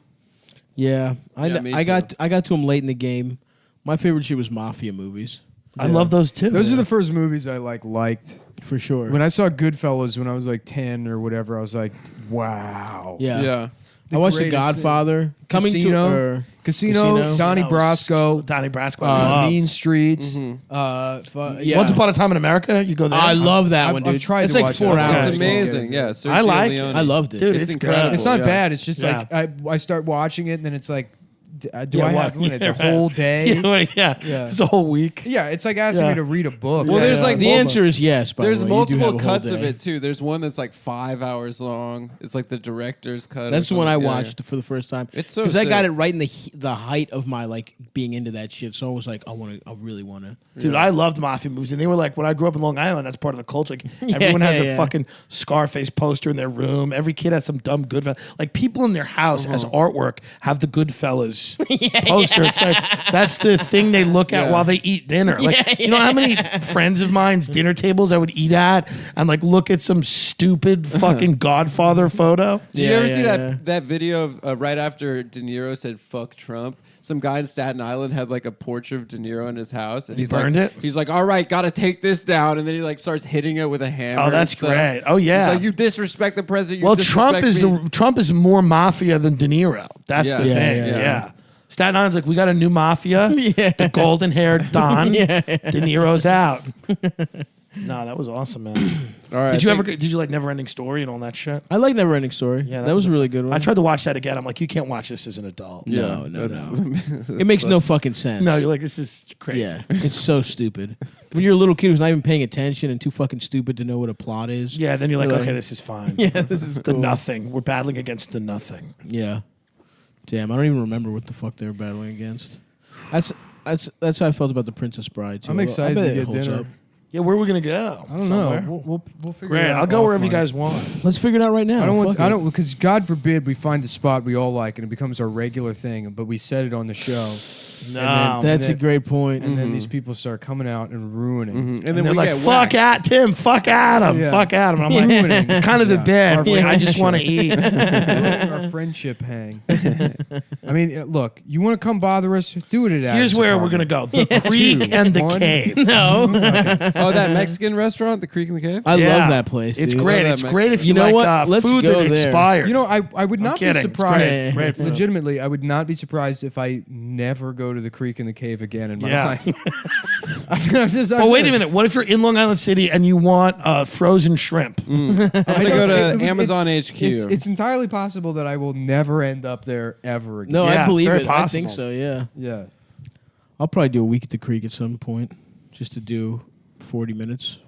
Yeah, Yeah, me I got too. to him late in the game. My favorite shit was mafia movies, I love those too. Those are the first movies I liked. for sure. When I saw Goodfellas when I was like 10 or whatever, I was like, wow. yeah. Yeah. I watched The greatest Godfather. Coming Casino. to Casino, Donnie Casino. Brasco, Donnie Brasco. I loved. Mean Streets. Yeah. Once Upon a Time in America, you go there. I love that I've- one, I've dude. tried it's to like watch 4 that. hours. It's Yeah. amazing. Yeah. Sergio I like it. Leone. I loved it. Dude, It's it's incredible. good. It's not Yeah. bad. It's just Yeah. like I start watching it and then it's like, do Yeah, I what? have the Yeah, whole right. day? Yeah, Yeah. it's a whole week. Yeah, it's like asking Yeah. me to read a book. Well, there's like The answer is yes. By There's the way. You do have multiple a whole cuts of day. it too. There's one that's like 5 hours long. It's like the director's cut. or That's the one I something. Yeah, watched for the first time. It's so because I got sick. it right in the height of my like being into that shit. So I was like, I really want to. Dude, I loved mafia movies, and they were like when I grew up in Long Island. That's part of the culture. Like, everyone has a yeah. fucking Scarface poster in their room. Every kid has some dumb Goodfellas. Like people in their house as artwork have the Goodfellas Jews poster. It's like that's the thing they look at while they eat dinner. Like you know how many friends of mine's dinner tables I would eat at and like look at some stupid fucking Godfather photo. Did you ever see that video of right after De Niro said "fuck Trump"? Some guy in Staten Island had like a portrait of De Niro in his house, and He burned like, it? He's like, "All right, gotta take this down," and then he like starts hitting it with a hammer. Oh, that's and stuff. great. Oh yeah. He's like, "You disrespect the president." You Well, disrespect Trump is more mafia than De Niro. That's Yeah. the Yeah, thing. yeah. Yeah. Staten Island's like, we got a new mafia. The golden haired Don. De Niro's out. No, that was awesome, man. All right, Did you like Never Ending Story and all that shit? I like Never Ending Story. Yeah, that was a really good one. I tried to watch that again. I'm like, you can't watch this as an adult. No. It makes no fucking sense. No, you're like, this is crazy. Yeah, it's so stupid. When you're a little kid who's not even paying attention and too fucking stupid to know what a plot is. Yeah, then you're like, You're okay, like- this is fine. Yeah, this is The cool. nothing. We're battling against the nothing. Yeah. Damn, I don't even remember what the fuck they were battling against. That's how I felt about the Princess Bride too. I'm excited I bet to it get holds dinner. up. Yeah, where are we gonna go? I don't Somewhere. know. We'll figure Great. it out. I'll go wherever you offline. guys want. Let's figure it out right now. I don't want. Fuck I it. don't because God forbid we find a spot we all like and it becomes our regular thing, but we said it on the show, No. That's a then- great point. and then these people start coming out and ruining. and And then they're we like, get fuck whacked. at Tim, fuck Adam, Yeah. fuck Adam. And I'm like, Ruining. it's kind of the bed. Our Like, I just friendship. want to eat. Ruining our friendship hang. I mean, look, you want to come bother us? Do it at Here's Adam's where we're apartment. gonna go: the Creek and the One. Cave. No, Oh, that Mexican restaurant, the Creek in the Cave. I Yeah. love that place. It's dude. great. Love It's that great if You you, know like what? Let's food go that there. expired. You know, I would not be kidding. It's surprised. great. Great food. Legitimately, I would not be surprised if I never go to the Creek and the Cave again in my Yeah. life. I mean, Well, wait a minute. What if you're in Long Island City and you want frozen shrimp? I'm gonna go to Amazon HQ. It's entirely possible that I will never end up there ever again. No, Yeah, I believe very it. I think possible. so. Yeah, Yeah. I'll probably do a week at the Creek at some point, just to do 40 minutes.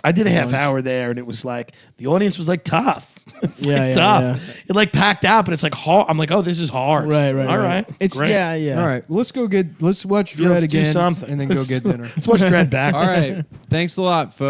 I did a half hour there, and it was like the audience was like tough. It's Yeah, like yeah, tough. yeah. It like packed out, but it's like hard. I'm like, oh, this is hard. Right. All right. It's Great. yeah. All right, let's go let's watch Yeah, Dread let's do again, something. and then go get dinner. Let's watch Dread back. All right. Thanks a lot, folks.